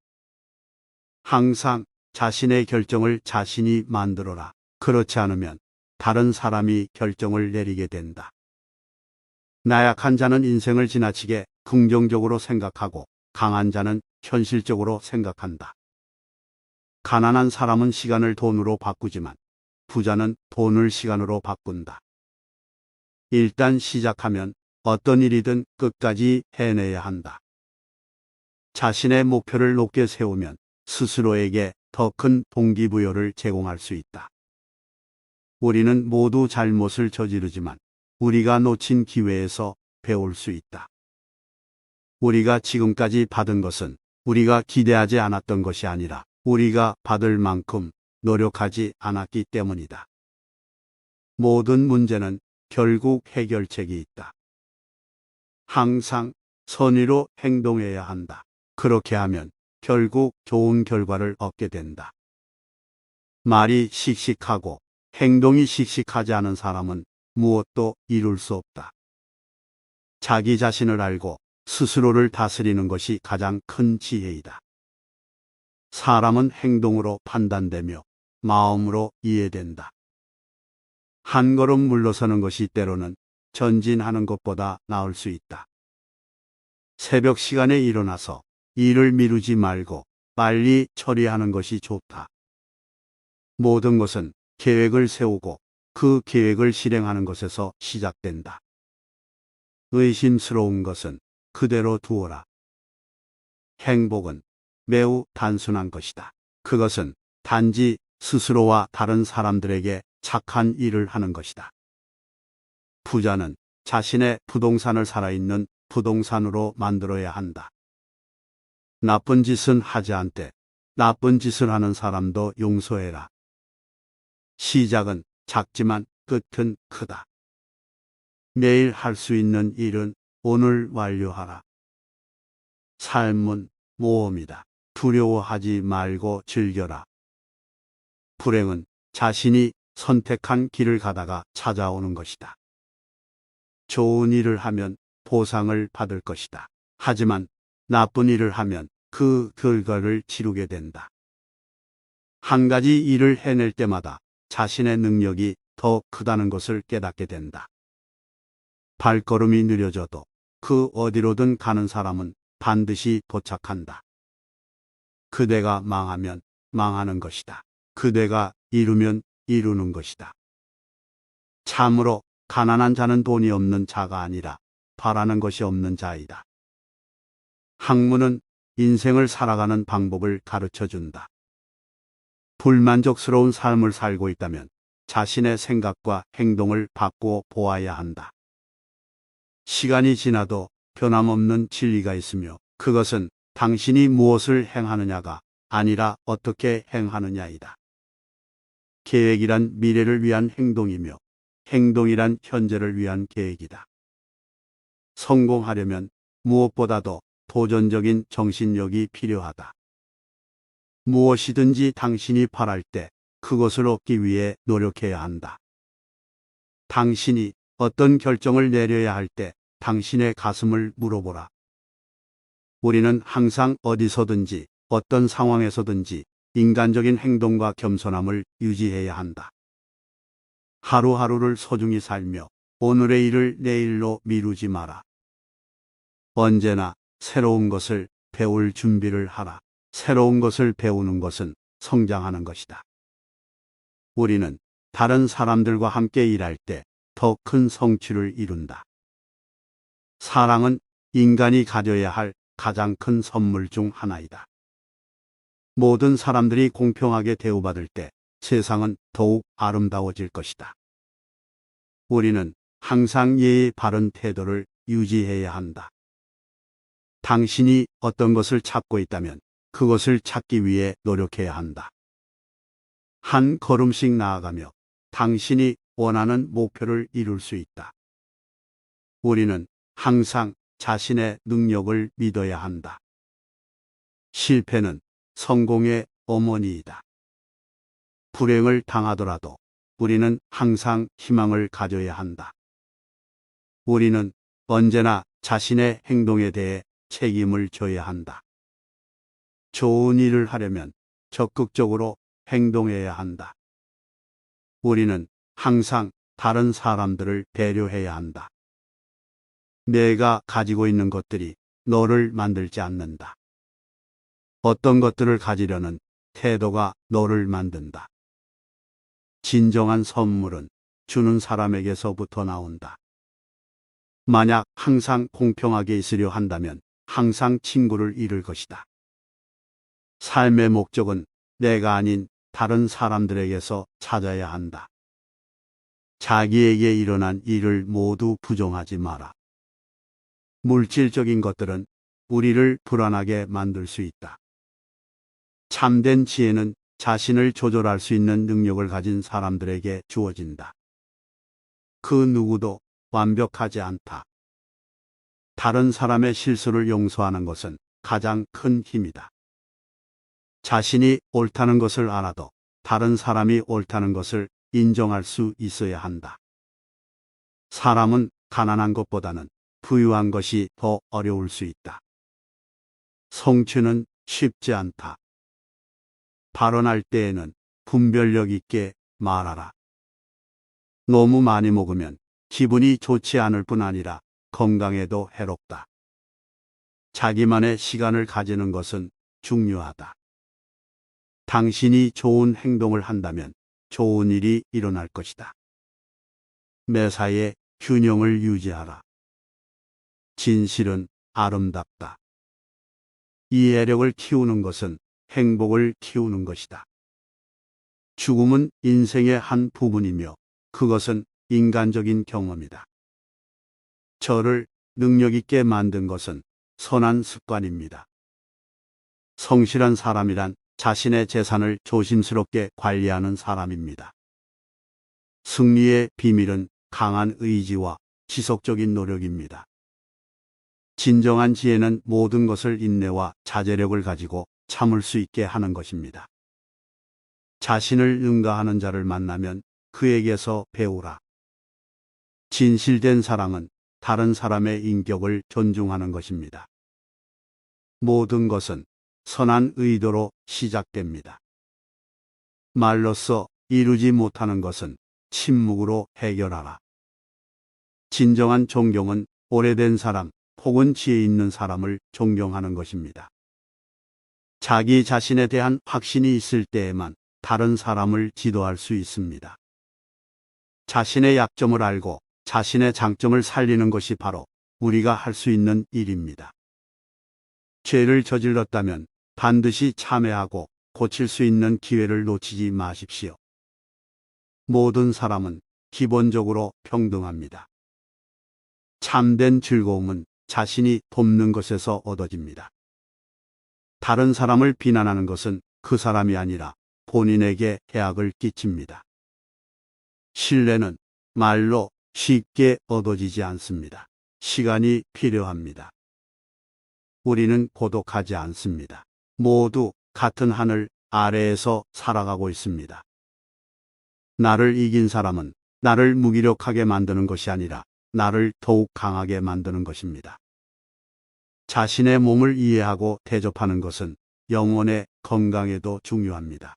항상 자신의 결정을 자신이 만들어라. 그렇지 않으면 다른 사람이 결정을 내리게 된다. 나약한 자는 인생을 지나치게 긍정적으로 생각하고 강한 자는 현실적으로 생각한다. 가난한 사람은 시간을 돈으로 바꾸지만 부자는 돈을 시간으로 바꾼다. 일단 시작하면 어떤 일이든 끝까지 해내야 한다. 자신의 목표를 높게 세우면 스스로에게 더 큰 동기부여를 제공할 수 있다. 우리는 모두 잘못을 저지르지만 우리가 놓친 기회에서 배울 수 있다. 우리가 지금까지 받은 것은 우리가 기대하지 않았던 것이 아니라 우리가 받을 만큼 노력하지 않았기 때문이다. 모든 문제는 결국 해결책이 있다. 항상 선의로 행동해야 한다. 그렇게 하면 결국 좋은 결과를 얻게 된다. 말이 씩씩하고 행동이 씩씩하지 않은 사람은 무엇도 이룰 수 없다. 자기 자신을 알고 스스로를 다스리는 것이 가장 큰 지혜이다. 사람은 행동으로 판단되며 마음으로 이해된다. 한 걸음 물러서는 것이 때로는 전진하는 것보다 나을 수 있다. 새벽 시간에 일어나서 일을 미루지 말고 빨리 처리하는 것이 좋다. 모든 것은 계획을 세우고 그 계획을 실행하는 것에서 시작된다. 의심스러운 것은 그대로 두어라. 행복은 매우 단순한 것이다. 그것은 단지 스스로와 다른 사람들에게 착한 일을 하는 것이다. 부자는 자신의 부동산을 살아있는 부동산으로 만들어야 한다. 나쁜 짓은 하지 않되 나쁜 짓을 하는 사람도 용서해라. 시작은 작지만 끝은 크다. 매일 할 수 있는 일은 오늘 완료하라. 삶은 모험이다. 두려워하지 말고 즐겨라. 불행은 자신이 선택한 길을 가다가 찾아오는 것이다. 좋은 일을 하면 보상을 받을 것이다. 하지만 나쁜 일을 하면 그 결과를 치르게 된다. 한 가지 일을 해낼 때마다 자신의 능력이 더 크다는 것을 깨닫게 된다. 발걸음이 느려져도 그 어디로든 가는 사람은 반드시 도착한다. 그대가 망하면 망하는 것이다. 그대가 이루면 이루는 것이다. 참으로 가난한 자는 돈이 없는 자가 아니라 바라는 것이 없는 자이다. 학문은 인생을 살아가는 방법을 가르쳐 준다. 불만족스러운 삶을 살고 있다면 자신의 생각과 행동을 바꾸어 보아야 한다. 시간이 지나도 변함없는 진리가 있으며 그것은 당신이 무엇을 행하느냐가 아니라 어떻게 행하느냐이다. 계획이란 미래를 위한 행동이며 행동이란 현재를 위한 계획이다. 성공하려면 무엇보다도 도전적인 정신력이 필요하다. 무엇이든지 당신이 바랄 때 그것을 얻기 위해 노력해야 한다. 당신이 어떤 결정을 내려야 할 때 당신의 가슴을 물어보라. 우리는 항상 어디서든지 어떤 상황에서든지 인간적인 행동과 겸손함을 유지해야 한다. 하루하루를 소중히 살며 오늘의 일을 내일로 미루지 마라. 언제나 새로운 것을 배울 준비를 하라. 새로운 것을 배우는 것은 성장하는 것이다. 우리는 다른 사람들과 함께 일할 때 더 큰 성취를 이룬다. 사랑은 인간이 가져야 할 가장 큰 선물 중 하나이다. 모든 사람들이 공평하게 대우받을 때 세상은 더욱 아름다워질 것이다. 우리는 항상 예의 바른 태도를 유지해야 한다. 당신이 어떤 것을 찾고 있다면 그것을 찾기 위해 노력해야 한다. 한 걸음씩 나아가며 당신이 원하는 목표를 이룰 수 있다. 우리는 항상 자신의 능력을 믿어야 한다. 실패는 성공의 어머니이다. 불행을 당하더라도 우리는 항상 희망을 가져야 한다. 우리는 언제나 자신의 행동에 대해 책임을 져야 한다. 좋은 일을 하려면 적극적으로 행동해야 한다. 우리는 항상 다른 사람들을 배려해야 한다. 내가 가지고 있는 것들이 너를 만들지 않는다. 어떤 것들을 가지려는 태도가 너를 만든다. 진정한 선물은 주는 사람에게서부터 나온다. 만약 항상 공평하게 있으려 한다면 항상 친구를 잃을 것이다. 삶의 목적은 내가 아닌 다른 사람들에게서 찾아야 한다. 자기에게 일어난 일을 모두 부정하지 마라. 물질적인 것들은 우리를 불안하게 만들 수 있다. 참된 지혜는 자신을 조절할 수 있는 능력을 가진 사람들에게 주어진다. 그 누구도 완벽하지 않다. 다른 사람의 실수를 용서하는 것은 가장 큰 힘이다. 자신이 옳다는 것을 알아도 다른 사람이 옳다는 것을 인정할 수 있어야 한다. 사람은 가난한 것보다는 부유한 것이 더 어려울 수 있다. 성취는 쉽지 않다. 발언할 때에는 분별력 있게 말하라. 너무 많이 먹으면 기분이 좋지 않을 뿐 아니라 건강에도 해롭다. 자기만의 시간을 가지는 것은 중요하다. 당신이 좋은 행동을 한다면 좋은 일이 일어날 것이다. 매사에 균형을 유지하라. 진실은 아름답다. 이해력을 키우는 것은 행복을 키우는 것이다. 죽음은 인생의 한 부분이며 그것은 인간적인 경험이다. 저를 능력 있게 만든 것은 선한 습관입니다. 성실한 사람이란 자신의 재산을 조심스럽게 관리하는 사람입니다. 승리의 비밀은 강한 의지와 지속적인 노력입니다. 진정한 지혜는 모든 것을 인내와 자제력을 가지고 참을 수 있게 하는 것입니다. 자신을 능가하는 자를 만나면 그에게서 배우라. 진실된 사랑은 다른 사람의 인격을 존중하는 것입니다. 모든 것은 선한 의도로 시작됩니다. 말로써 이루지 못하는 것은 침묵으로 해결하라. 진정한 존경은 오래된 사람 혹은 지혜 있는 사람을 존경하는 것입니다. 자기 자신에 대한 확신이 있을 때에만 다른 사람을 지도할 수 있습니다. 자신의 약점을 알고 자신의 장점을 살리는 것이 바로 우리가 할 수 있는 일입니다. 죄를 저질렀다면 반드시 참회하고 고칠 수 있는 기회를 놓치지 마십시오. 모든 사람은 기본적으로 평등합니다. 참된 즐거움은 자신이 돕는 것에서 얻어집니다. 다른 사람을 비난하는 것은 그 사람이 아니라 본인에게 해악을 끼칩니다. 신뢰는 말로 쉽게 얻어지지 않습니다. 시간이 필요합니다. 우리는 고독하지 않습니다. 모두 같은 하늘 아래에서 살아가고 있습니다. 나를 이긴 사람은 나를 무기력하게 만드는 것이 아니라 나를 더욱 강하게 만드는 것입니다. 자신의 몸을 이해하고 대접하는 것은 영혼의 건강에도 중요합니다.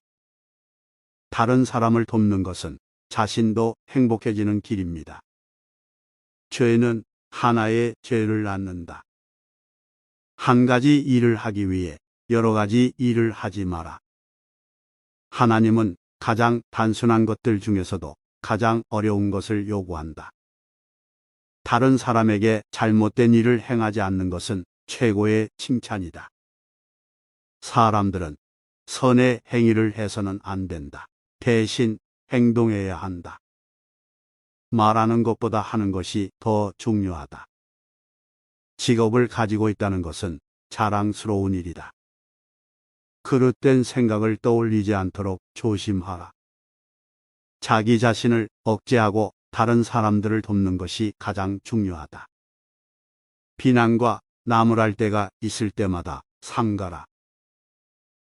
다른 사람을 돕는 것은 자신도 행복해지는 길입니다. 죄는 하나의 죄를 낳는다. 한 가지 일을 하기 위해 여러 가지 일을 하지 마라. 하나님은 가장 단순한 것들 중에서도 가장 어려운 것을 요구한다. 다른 사람에게 잘못된 일을 행하지 않는 것은 최고의 칭찬이다. 사람들은 선의 행위를 해서는 안 된다. 대신 행동해야 한다. 말하는 것보다 하는 것이 더 중요하다. 직업을 가지고 있다는 것은 자랑스러운 일이다. 그릇된 생각을 떠올리지 않도록 조심하라. 자기 자신을 억제하고 다른 사람들을 돕는 것이 가장 중요하다. 비난과 나무랄 때가 있을 때마다 삼가라.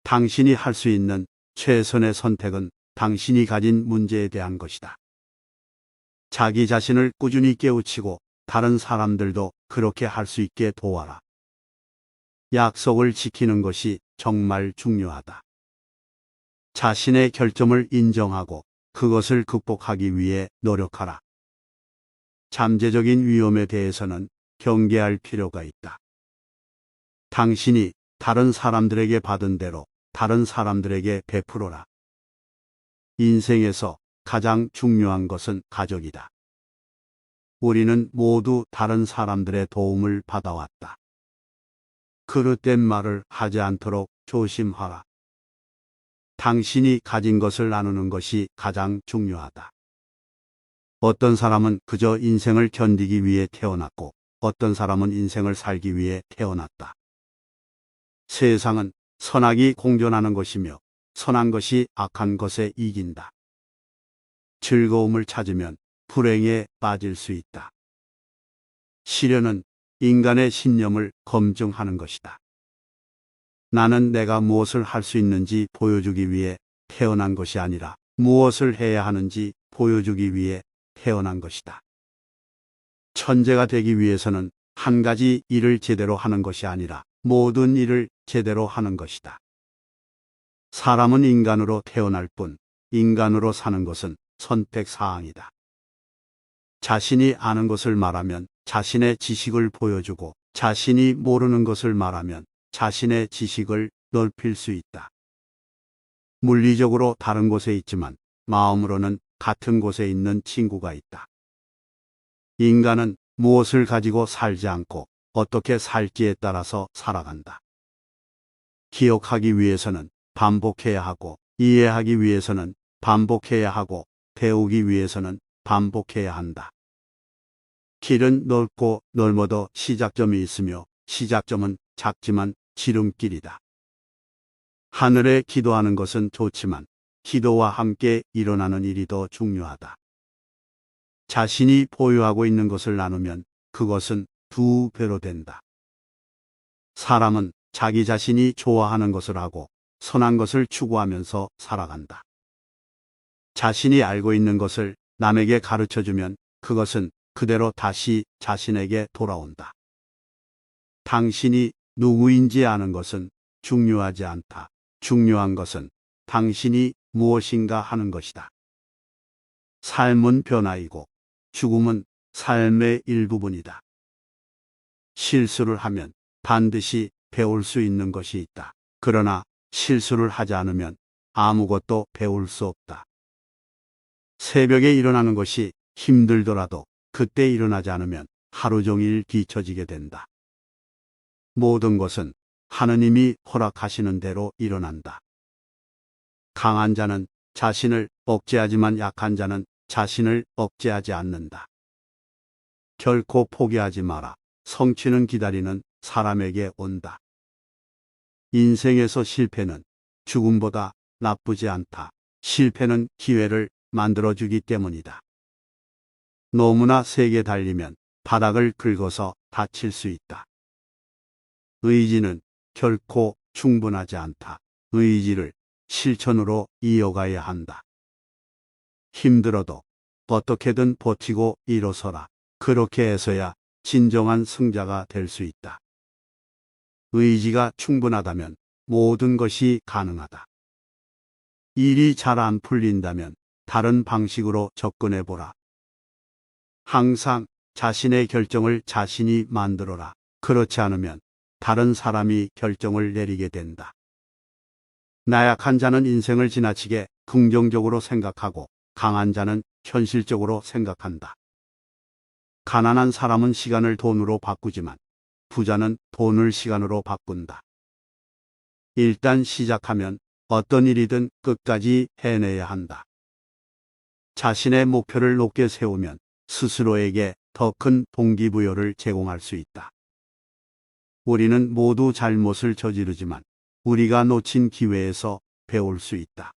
당신이 할 수 있는 최선의 선택은 당신이 가진 문제에 대한 것이다. 자기 자신을 꾸준히 깨우치고 다른 사람들도 그렇게 할 수 있게 도와라. 약속을 지키는 것이 정말 중요하다. 자신의 결점을 인정하고 그것을 극복하기 위해 노력하라. 잠재적인 위험에 대해서는 경계할 필요가 있다. 당신이 다른 사람들에게 받은 대로 다른 사람들에게 베풀어라. 인생에서 가장 중요한 것은 가족이다. 우리는 모두 다른 사람들의 도움을 받아왔다. 그릇된 말을 하지 않도록 조심하라. 당신이 가진 것을 나누는 것이 가장 중요하다. 어떤 사람은 그저 인생을 견디기 위해 태어났고 어떤 사람은 인생을 살기 위해 태어났다. 세상은 선악이 공존하는 것이며 선한 것이 악한 것에 이긴다. 즐거움을 찾으면 불행에 빠질 수 있다. 시련은 인간의 신념을 검증하는 것이다. 나는 내가 무엇을 할 수 있는지 보여주기 위해 태어난 것이 아니라 무엇을 해야 하는지 보여주기 위해 태어난 것이다. 천재가 되기 위해서는 한 가지 일을 제대로 하는 것이 아니라 모든 일을 제대로 하는 것이다. 사람은 인간으로 태어날 뿐 인간으로 사는 것은 선택사항이다. 자신이 아는 것을 말하면 자신의 지식을 보여주고 자신이 모르는 것을 말하면 자신의 지식을 넓힐 수 있다. 물리적으로 다른 곳에 있지만 마음으로는 같은 곳에 있는 친구가 있다. 인간은 무엇을 가지고 살지 않고 어떻게 살지에 따라서 살아간다. 기억하기 위해서는 반복해야 하고, 이해하기 위해서는 반복해야 하고, 배우기 위해서는 반복해야 한다. 길은 넓고 넓어도 시작점이 있으며 시작점은 작지만 지름길이다. 하늘에 기도하는 것은 좋지만 기도와 함께 일어나는 일이 더 중요하다. 자신이 보유하고 있는 것을 나누면 그것은 2배로 된다. 사람은 자기 자신이 좋아하는 것을 하고 선한 것을 추구하면서 살아간다. 자신이 알고 있는 것을 남에게 가르쳐주면 그것은 그대로 다시 자신에게 돌아온다. 당신이 누구인지 아는 것은 중요하지 않다. 중요한 것은 당신이 무엇인가 하는 것이다. 삶은 변화이고 죽음은 삶의 일부분이다. 실수를 하면 반드시 배울 수 있는 것이 있다. 그러나 실수를 하지 않으면 아무것도 배울 수 없다. 새벽에 일어나는 것이 힘들더라도 그때 일어나지 않으면 하루 종일 뒤처지게 된다. 모든 것은 하느님이 허락하시는 대로 일어난다. 강한 자는 자신을 억제하지만 약한 자는 자신을 억제하지 않는다. 결코 포기하지 마라. 성취는 기다리는 사람에게 온다. 인생에서 실패는 죽음보다 나쁘지 않다. 실패는 기회를 만들어주기 때문이다. 너무나 세게 달리면 바닥을 긁어서 다칠 수 있다. 의지는 결코 충분하지 않다. 의지를 실천으로 이어가야 한다. 힘들어도 어떻게든 버티고 일어서라. 그렇게 해서야 진정한 승자가 될 수 있다. 의지가 충분하다면 모든 것이 가능하다. 일이 잘 안 풀린다면 다른 방식으로 접근해 보라. 항상 자신의 결정을 자신이 만들어라. 그렇지 않으면 다른 사람이 결정을 내리게 된다. 나약한 자는 인생을 지나치게 긍정적으로 생각하고 강한 자는 현실적으로 생각한다. 가난한 사람은 시간을 돈으로 바꾸지만 부자는 돈을 시간으로 바꾼다. 일단 시작하면 어떤 일이든 끝까지 해내야 한다. 자신의 목표를 높게 세우면 스스로에게 더 큰 동기부여를 제공할 수 있다. 우리는 모두 잘못을 저지르지만 우리가 놓친 기회에서 배울 수 있다.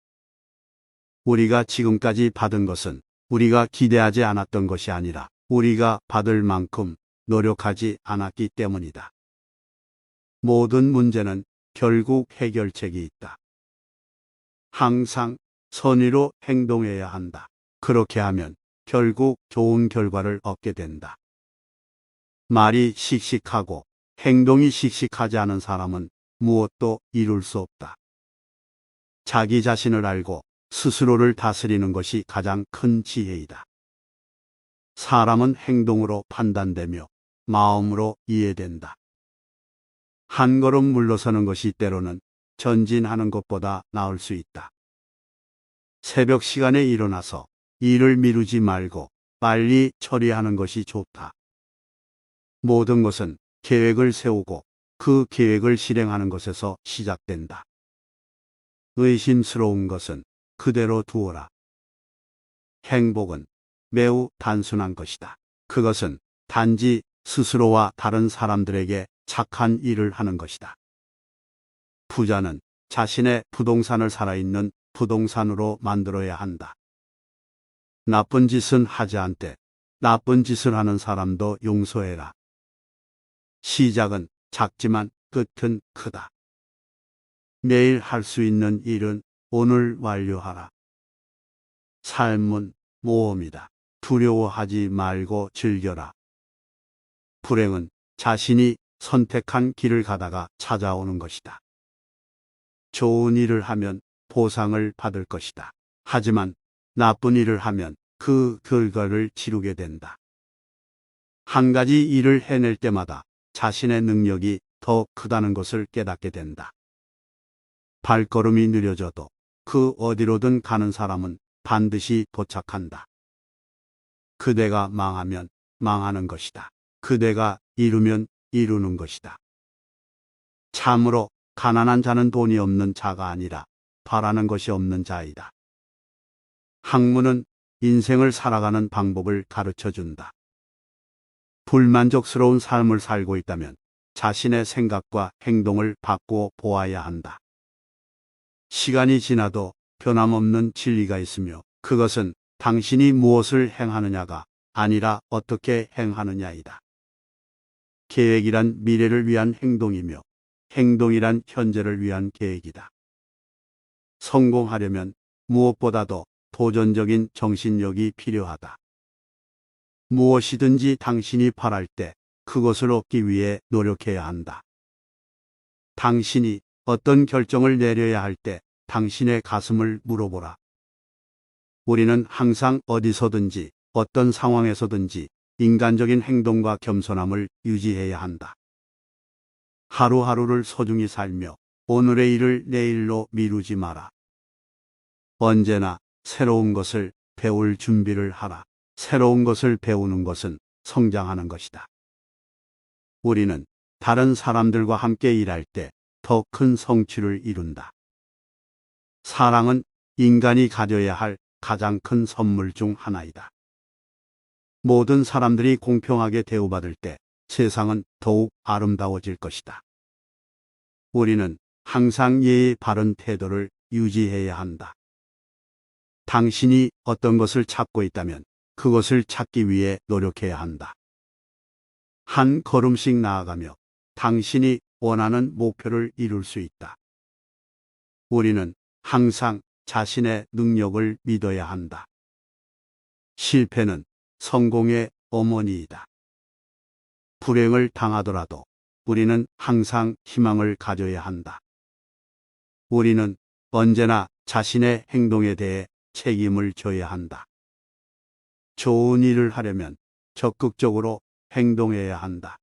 우리가 지금까지 받은 것은 우리가 기대하지 않았던 것이 아니라 우리가 받을 만큼 노력하지 않았기 때문이다. 모든 문제는 결국 해결책이 있다. 항상 선의로 행동해야 한다. 그렇게 하면 결국 좋은 결과를 얻게 된다. 말이 씩씩하고 행동이 씩씩하지 않은 사람은 무엇도 이룰 수 없다. 자기 자신을 알고 스스로를 다스리는 것이 가장 큰 지혜이다. 사람은 행동으로 판단되며 마음으로 이해된다. 한 걸음 물러서는 것이 때로는 전진하는 것보다 나을 수 있다. 새벽 시간에 일어나서 일을 미루지 말고 빨리 처리하는 것이 좋다. 모든 것은 계획을 세우고 그 계획을 실행하는 것에서 시작된다. 의심스러운 것은 그대로 두어라. 행복은 매우 단순한 것이다. 그것은 단지 스스로와 다른 사람들에게 착한 일을 하는 것이다. 부자는 자신의 부동산을 살아있는 부동산으로 만들어야 한다. 나쁜 짓은 하지 않되 나쁜 짓을 하는 사람도 용서해라. 시작은 작지만 끝은 크다. 매일 할 수 있는 일은 오늘 완료하라. 삶은 모험이다. 두려워하지 말고 즐겨라. 불행은 자신이 선택한 길을 가다가 찾아오는 것이다. 좋은 일을 하면 보상을 받을 것이다. 하지만 나쁜 일을 하면 그 결과를 치르게 된다. 한 가지 일을 해낼 때마다 자신의 능력이 더 크다는 것을 깨닫게 된다. 발걸음이 느려져도 그 어디로든 가는 사람은 반드시 도착한다. 그대가 망하면 망하는 것이다. 그대가 이루면 이루는 것이다. 참으로 가난한 자는 돈이 없는 자가 아니라 바라는 것이 없는 자이다. 학문은 인생을 살아가는 방법을 가르쳐 준다. 불만족스러운 삶을 살고 있다면 자신의 생각과 행동을 바꾸어 보아야 한다. 시간이 지나도 변함없는 진리가 있으며 그것은 당신이 무엇을 행하느냐가 아니라 어떻게 행하느냐이다. 계획이란 미래를 위한 행동이며 행동이란 현재를 위한 계획이다. 성공하려면 무엇보다도 도전적인 정신력이 필요하다. 무엇이든지 당신이 바랄 때 그것을 얻기 위해 노력해야 한다. 당신이 어떤 결정을 내려야 할 때 당신의 가슴을 물어보라. 우리는 항상 어디서든지 어떤 상황에서든지 인간적인 행동과 겸손함을 유지해야 한다. 하루하루를 소중히 살며 오늘의 일을 내일로 미루지 마라. 언제나 새로운 것을 배울 준비를 하라. 새로운 것을 배우는 것은 성장하는 것이다. 우리는 다른 사람들과 함께 일할 때 더 큰 성취를 이룬다. 사랑은 인간이 가져야 할 가장 큰 선물 중 하나이다. 모든 사람들이 공평하게 대우받을 때 세상은 더욱 아름다워질 것이다. 우리는 항상 예의 바른 태도를 유지해야 한다. 당신이 어떤 것을 찾고 있다면 그것을 찾기 위해 노력해야 한다. 한 걸음씩 나아가며 당신이 원하는 목표를 이룰 수 있다. 우리는 항상 자신의 능력을 믿어야 한다. 실패는 성공의 어머니이다. 불행을 당하더라도 우리는 항상 희망을 가져야 한다. 우리는 언제나 자신의 행동에 대해 책임을 져야 한다. 좋은 일을 하려면 적극적으로 행동해야 한다.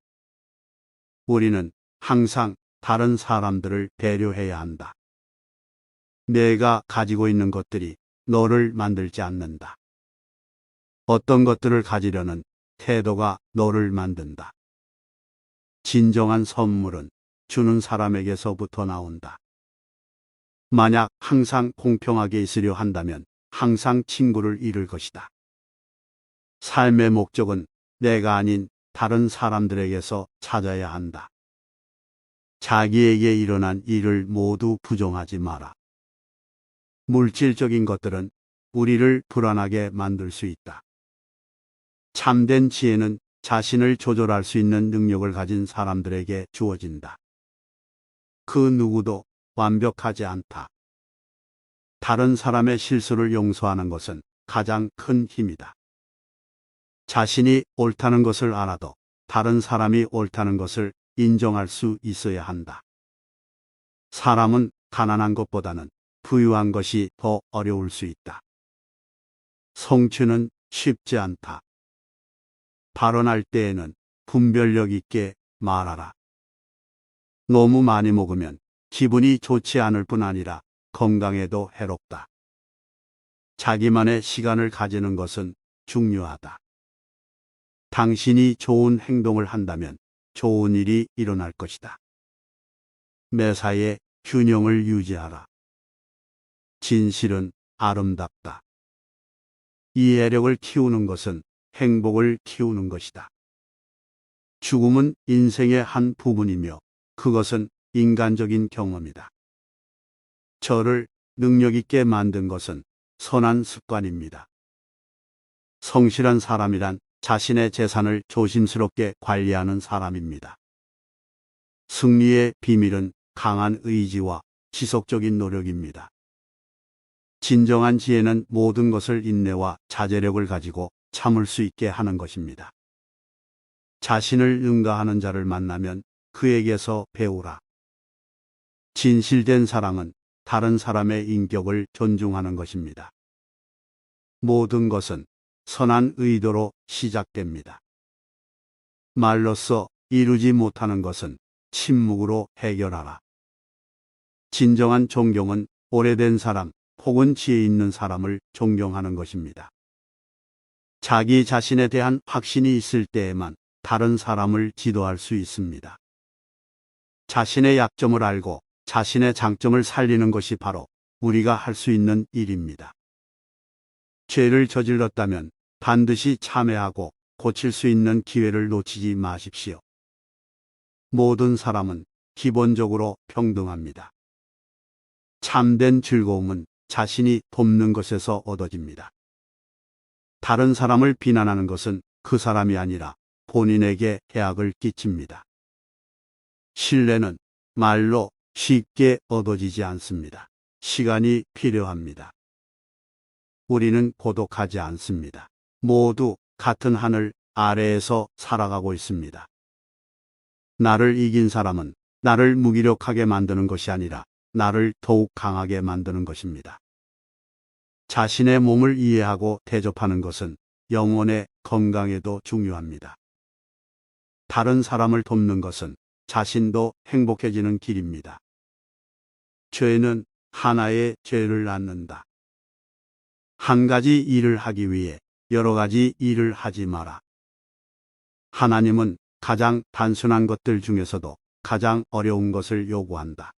우리는 항상 다른 사람들을 배려해야 한다. 내가 가지고 있는 것들이 너를 만들지 않는다. 어떤 것들을 가지려는 태도가 너를 만든다. 진정한 선물은 주는 사람에게서부터 나온다. 만약 항상 공평하게 있으려 한다면 항상 친구를 잃을 것이다. 삶의 목적은 내가 아닌 다른 사람들에게서 찾아야 한다. 자기에게 일어난 일을 모두 부정하지 마라. 물질적인 것들은 우리를 불안하게 만들 수 있다. 참된 지혜는 자신을 조절할 수 있는 능력을 가진 사람들에게 주어진다. 그 누구도 완벽하지 않다. 다른 사람의 실수를 용서하는 것은 가장 큰 힘이다. 자신이 옳다는 것을 알아도 다른 사람이 옳다는 것을 인정할 수 있어야 한다. 사람은 가난한 것보다는 부유한 것이 더 어려울 수 있다. 성취는 쉽지 않다. 발언할 때에는 분별력 있게 말하라. 너무 많이 먹으면 기분이 좋지 않을 뿐 아니라 건강에도 해롭다. 자기만의 시간을 가지는 것은 중요하다. 당신이 좋은 행동을 한다면 좋은 일이 일어날 것이다. 매사에 균형을 유지하라. 진실은 아름답다. 이해력을 키우는 것은 행복을 키우는 것이다. 죽음은 인생의 한 부분이며 그것은 인간적인 경험이다. 저를 능력 있게 만든 것은 선한 습관입니다. 성실한 사람이란 자신의 재산을 조심스럽게 관리하는 사람입니다. 승리의 비밀은 강한 의지와 지속적인 노력입니다. 진정한 지혜는 모든 것을 인내와 자제력을 가지고 참을 수 있게 하는 것입니다. 자신을 능가하는 자를 만나면 그에게서 배우라. 진실된 사랑은 다른 사람의 인격을 존중하는 것입니다. 모든 것은 선한 의도로 시작됩니다. 말로써 이루지 못하는 것은 침묵으로 해결하라. 진정한 존경은 오래된 사람 혹은 지혜 있는 사람을 존경하는 것입니다. 자기 자신에 대한 확신이 있을 때에만 다른 사람을 지도할 수 있습니다. 자신의 약점을 알고 자신의 장점을 살리는 것이 바로 우리가 할 수 있는 일입니다. 죄를 저질렀다면 반드시 참회하고 고칠 수 있는 기회를 놓치지 마십시오. 모든 사람은 기본적으로 평등합니다. 참된 즐거움은 자신이 돕는 것에서 얻어집니다. 다른 사람을 비난하는 것은 그 사람이 아니라 본인에게 해악을 끼칩니다. 신뢰는 말로 쉽게 얻어지지 않습니다. 시간이 필요합니다. 우리는 고독하지 않습니다. 모두 같은 하늘 아래에서 살아가고 있습니다. 나를 이긴 사람은 나를 무기력하게 만드는 것이 아니라 나를 더욱 강하게 만드는 것입니다. 자신의 몸을 이해하고 대접하는 것은 영혼의 건강에도 중요합니다. 다른 사람을 돕는 것은 자신도 행복해지는 길입니다. 죄는 하나의 죄를 낳는다. 한 가지 일을 하기 위해 여러 가지 일을 하지 마라. 하나님은 가장 단순한 것들 중에서도 가장 어려운 것을 요구한다.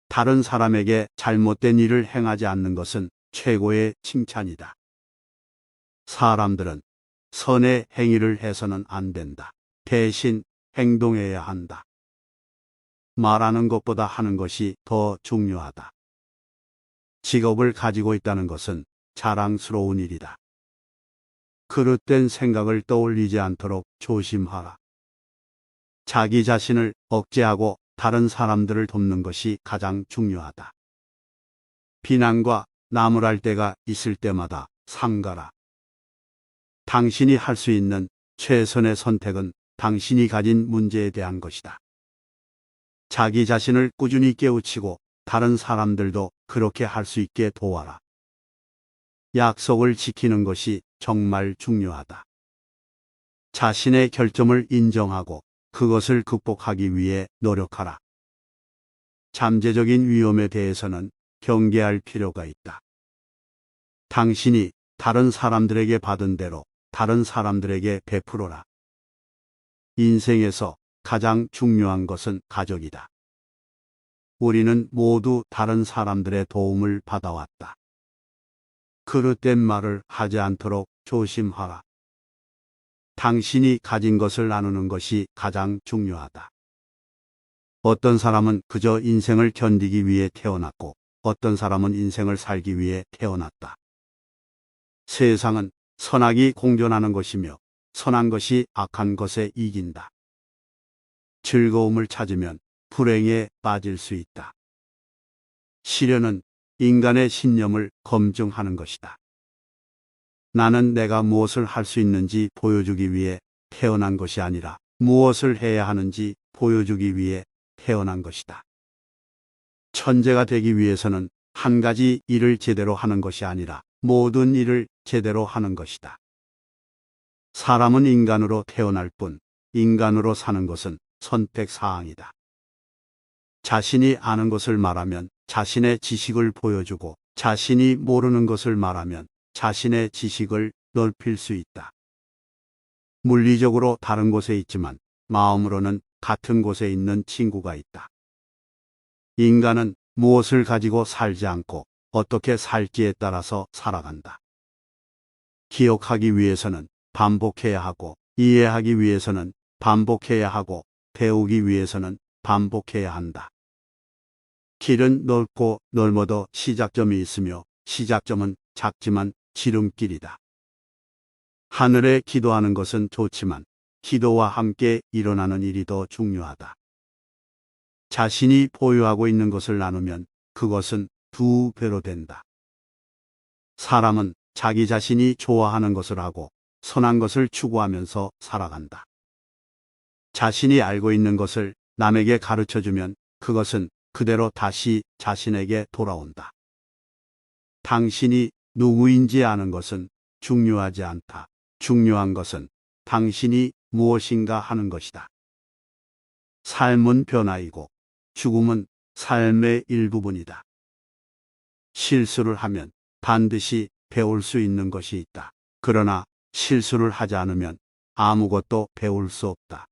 다른 사람에게 잘못된 일을 행하지 않는 것은 최고의 칭찬이다. 사람들은 선의 행위를 해서는 안 된다. 대신 행동해야 한다. 말하는 것보다 하는 것이 더 중요하다. 직업을 가지고 있다는 것은 자랑스러운 일이다. 그릇된 생각을 떠올리지 않도록 조심하라. 자기 자신을 억제하고 다른 사람들을 돕는 것이 가장 중요하다. 비난과 나무랄 때가 있을 때마다 삼가라. 당신이 할 수 있는 최선의 선택은 당신이 가진 문제에 대한 것이다. 자기 자신을 꾸준히 깨우치고 다른 사람들도 그렇게 할 수 있게 도와라. 약속을 지키는 것이 정말 중요하다. 자신의 결점을 인정하고 그것을 극복하기 위해 노력하라. 잠재적인 위험에 대해서는 경계할 필요가 있다. 당신이 다른 사람들에게 받은 대로 다른 사람들에게 베풀어라. 인생에서 가장 중요한 것은 가족이다. 우리는 모두 다른 사람들의 도움을 받아왔다. 그릇된 말을 하지 않도록 조심하라. 당신이 가진 것을 나누는 것이 가장 중요하다. 어떤 사람은 그저 인생을 견디기 위해 태어났고 어떤 사람은 인생을 살기 위해 태어났다. 세상은 선악이 공존하는 것이며 선한 것이 악한 것에 이긴다. 즐거움을 찾으면 불행에 빠질 수 있다. 시련은 인간의 신념을 검증하는 것이다. 나는 내가 무엇을 할 수 있는지 보여주기 위해 태어난 것이 아니라 무엇을 해야 하는지 보여주기 위해 태어난 것이다. 천재가 되기 위해서는 한 가지 일을 제대로 하는 것이 아니라 모든 일을 제대로 하는 것이다. 사람은 인간으로 태어날 뿐 인간으로 사는 것은 선택사항이다. 자신이 아는 것을 말하면 자신의 지식을 보여주고 자신이 모르는 것을 말하면 자신의 지식을 넓힐 수 있다. 물리적으로 다른 곳에 있지만 마음으로는 같은 곳에 있는 친구가 있다. 인간은 무엇을 가지고 살지 않고 어떻게 살지에 따라서 살아간다. 기억하기 위해서는 반복해야 하고 이해하기 위해서는 반복해야 하고 배우기 위해서는 반복해야 한다. 길은 넓고 넓어도 시작점이 있으며 시작점은 작지만 지름길이다. 하늘에 기도하는 것은 좋지만 기도와 함께 일어나는 일이 더 중요하다. 자신이 보유하고 있는 것을 나누면 그것은 2배로 된다. 사람은 자기 자신이 좋아하는 것을 하고 선한 것을 추구하면서 살아간다. 자신이 알고 있는 것을 남에게 가르쳐주면 그것은 그대로 다시 자신에게 돌아온다. 당신이 누구인지 아는 것은 중요하지 않다. 중요한 것은 당신이 무엇인가 하는 것이다. 삶은 변화이고 죽음은 삶의 일부분이다. 실수를 하면 반드시 배울 수 있는 것이 있다. 그러나 실수를 하지 않으면 아무것도 배울 수 없다.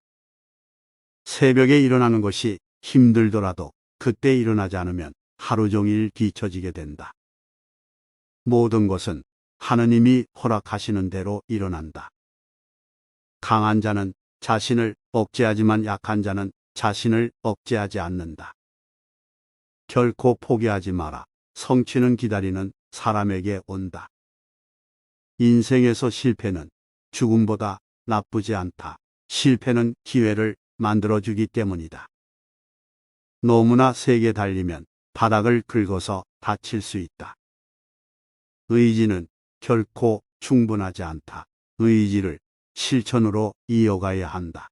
새벽에 일어나는 것이 힘들더라도 그때 일어나지 않으면 하루 종일 뒤처지게 된다. 모든 것은 하느님이 허락하시는 대로 일어난다. 강한 자는 자신을 억제하지만 약한 자는 자신을 억제하지 않는다. 결코 포기하지 마라. 성취는 기다리는 사람에게 온다. 인생에서 실패는 죽음보다 나쁘지 않다. 실패는 기회를 만들어주기 때문이다. 너무나 세게 달리면 바닥을 긁어서 다칠 수 있다. 의지는 결코 충분하지 않다. 의지를 실천으로 이어가야 한다.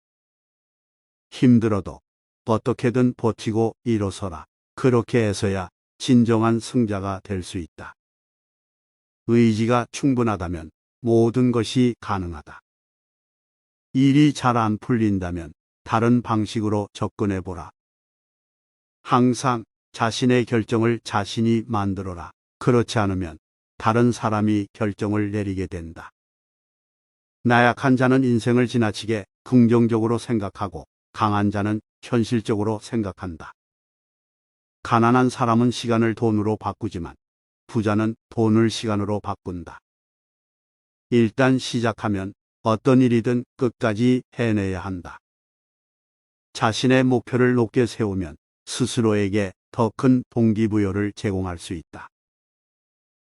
힘들어도 어떻게든 버티고 일어서라. 그렇게 해서야 진정한 승자가 될 수 있다. 의지가 충분하다면 모든 것이 가능하다. 일이 잘 안 풀린다면 다른 방식으로 접근해 보라. 항상 자신의 결정을 자신이 만들어라. 그렇지 않으면 다른 사람이 결정을 내리게 된다. 나약한 자는 인생을 지나치게 긍정적으로 생각하고 강한 자는 현실적으로 생각한다. 가난한 사람은 시간을 돈으로 바꾸지만 부자는 돈을 시간으로 바꾼다. 일단 시작하면 어떤 일이든 끝까지 해내야 한다. 자신의 목표를 높게 세우면 스스로에게 더 큰 동기부여를 제공할 수 있다.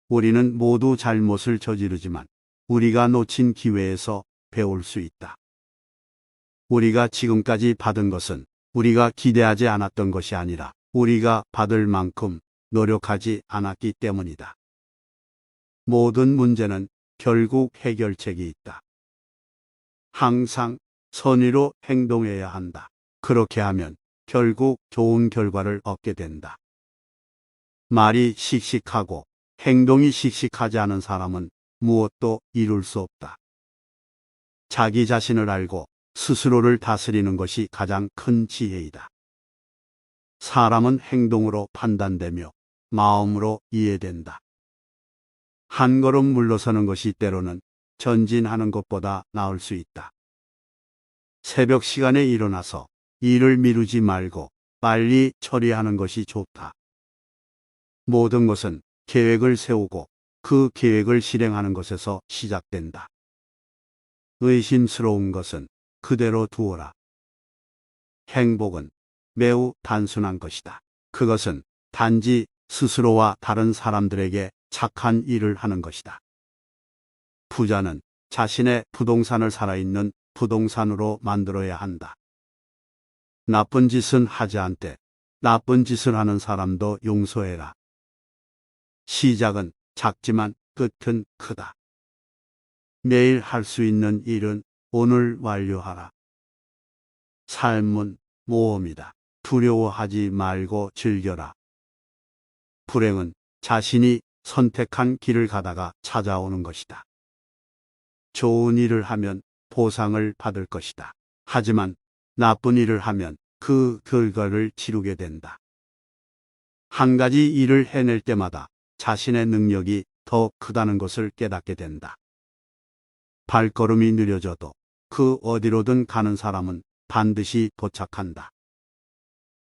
우리는 모두 잘못을 저지르지만 우리가 놓친 기회에서 배울 수 있다. 우리가 지금까지 받은 것은 우리가 기대하지 않았던 것이 아니라 우리가 받을 만큼 노력하지 않았기 때문이다. 모든 문제는 결국 해결책이 있다. 항상 선의로 행동해야 한다. 그렇게 하면 결국 좋은 결과를 얻게 된다. 말이 씩씩하고 행동이 씩씩하지 않은 사람은 무엇도 이룰 수 없다. 자기 자신을 알고 스스로를 다스리는 것이 가장 큰 지혜이다. 사람은 행동으로 판단되며 마음으로 이해된다. 한 걸음 물러서는 것이 때로는 전진하는 것보다 나을 수 있다. 새벽 시간에 일어나서 일을 미루지 말고 빨리 처리하는 것이 좋다. 모든 것은 계획을 세우고 그 계획을 실행하는 것에서 시작된다. 의심스러운 것은 그대로 두어라. 행복은 매우 단순한 것이다. 그것은 단지 스스로와 다른 사람들에게 착한 일을 하는 것이다. 부자는 자신의 부동산을 살아있는 부동산으로 만들어야 한다. 나쁜 짓은 하지 않되 나쁜 짓을 하는 사람도 용서해라. 시작은 작지만 끝은 크다. 매일 할 수 있는 일은 오늘 완료하라. 삶은 모험이다. 두려워하지 말고 즐겨라. 불행은 자신이 선택한 길을 가다가 찾아오는 것이다. 좋은 일을 하면 보상을 받을 것이다. 하지만 나쁜 일을 하면 그 결과를 치르게 된다. 한 가지 일을 해낼 때마다 자신의 능력이 더 크다는 것을 깨닫게 된다. 발걸음이 느려져도 그 어디로든 가는 사람은 반드시 도착한다.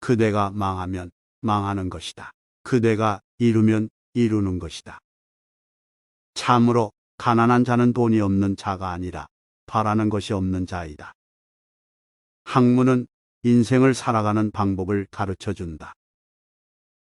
그대가 망하면 망하는 것이다. 그대가 이루면 이루는 것이다. 참으로 가난한 자는 돈이 없는 자가 아니라 바라는 것이 없는 자이다. 학문은 인생을 살아가는 방법을 가르쳐 준다.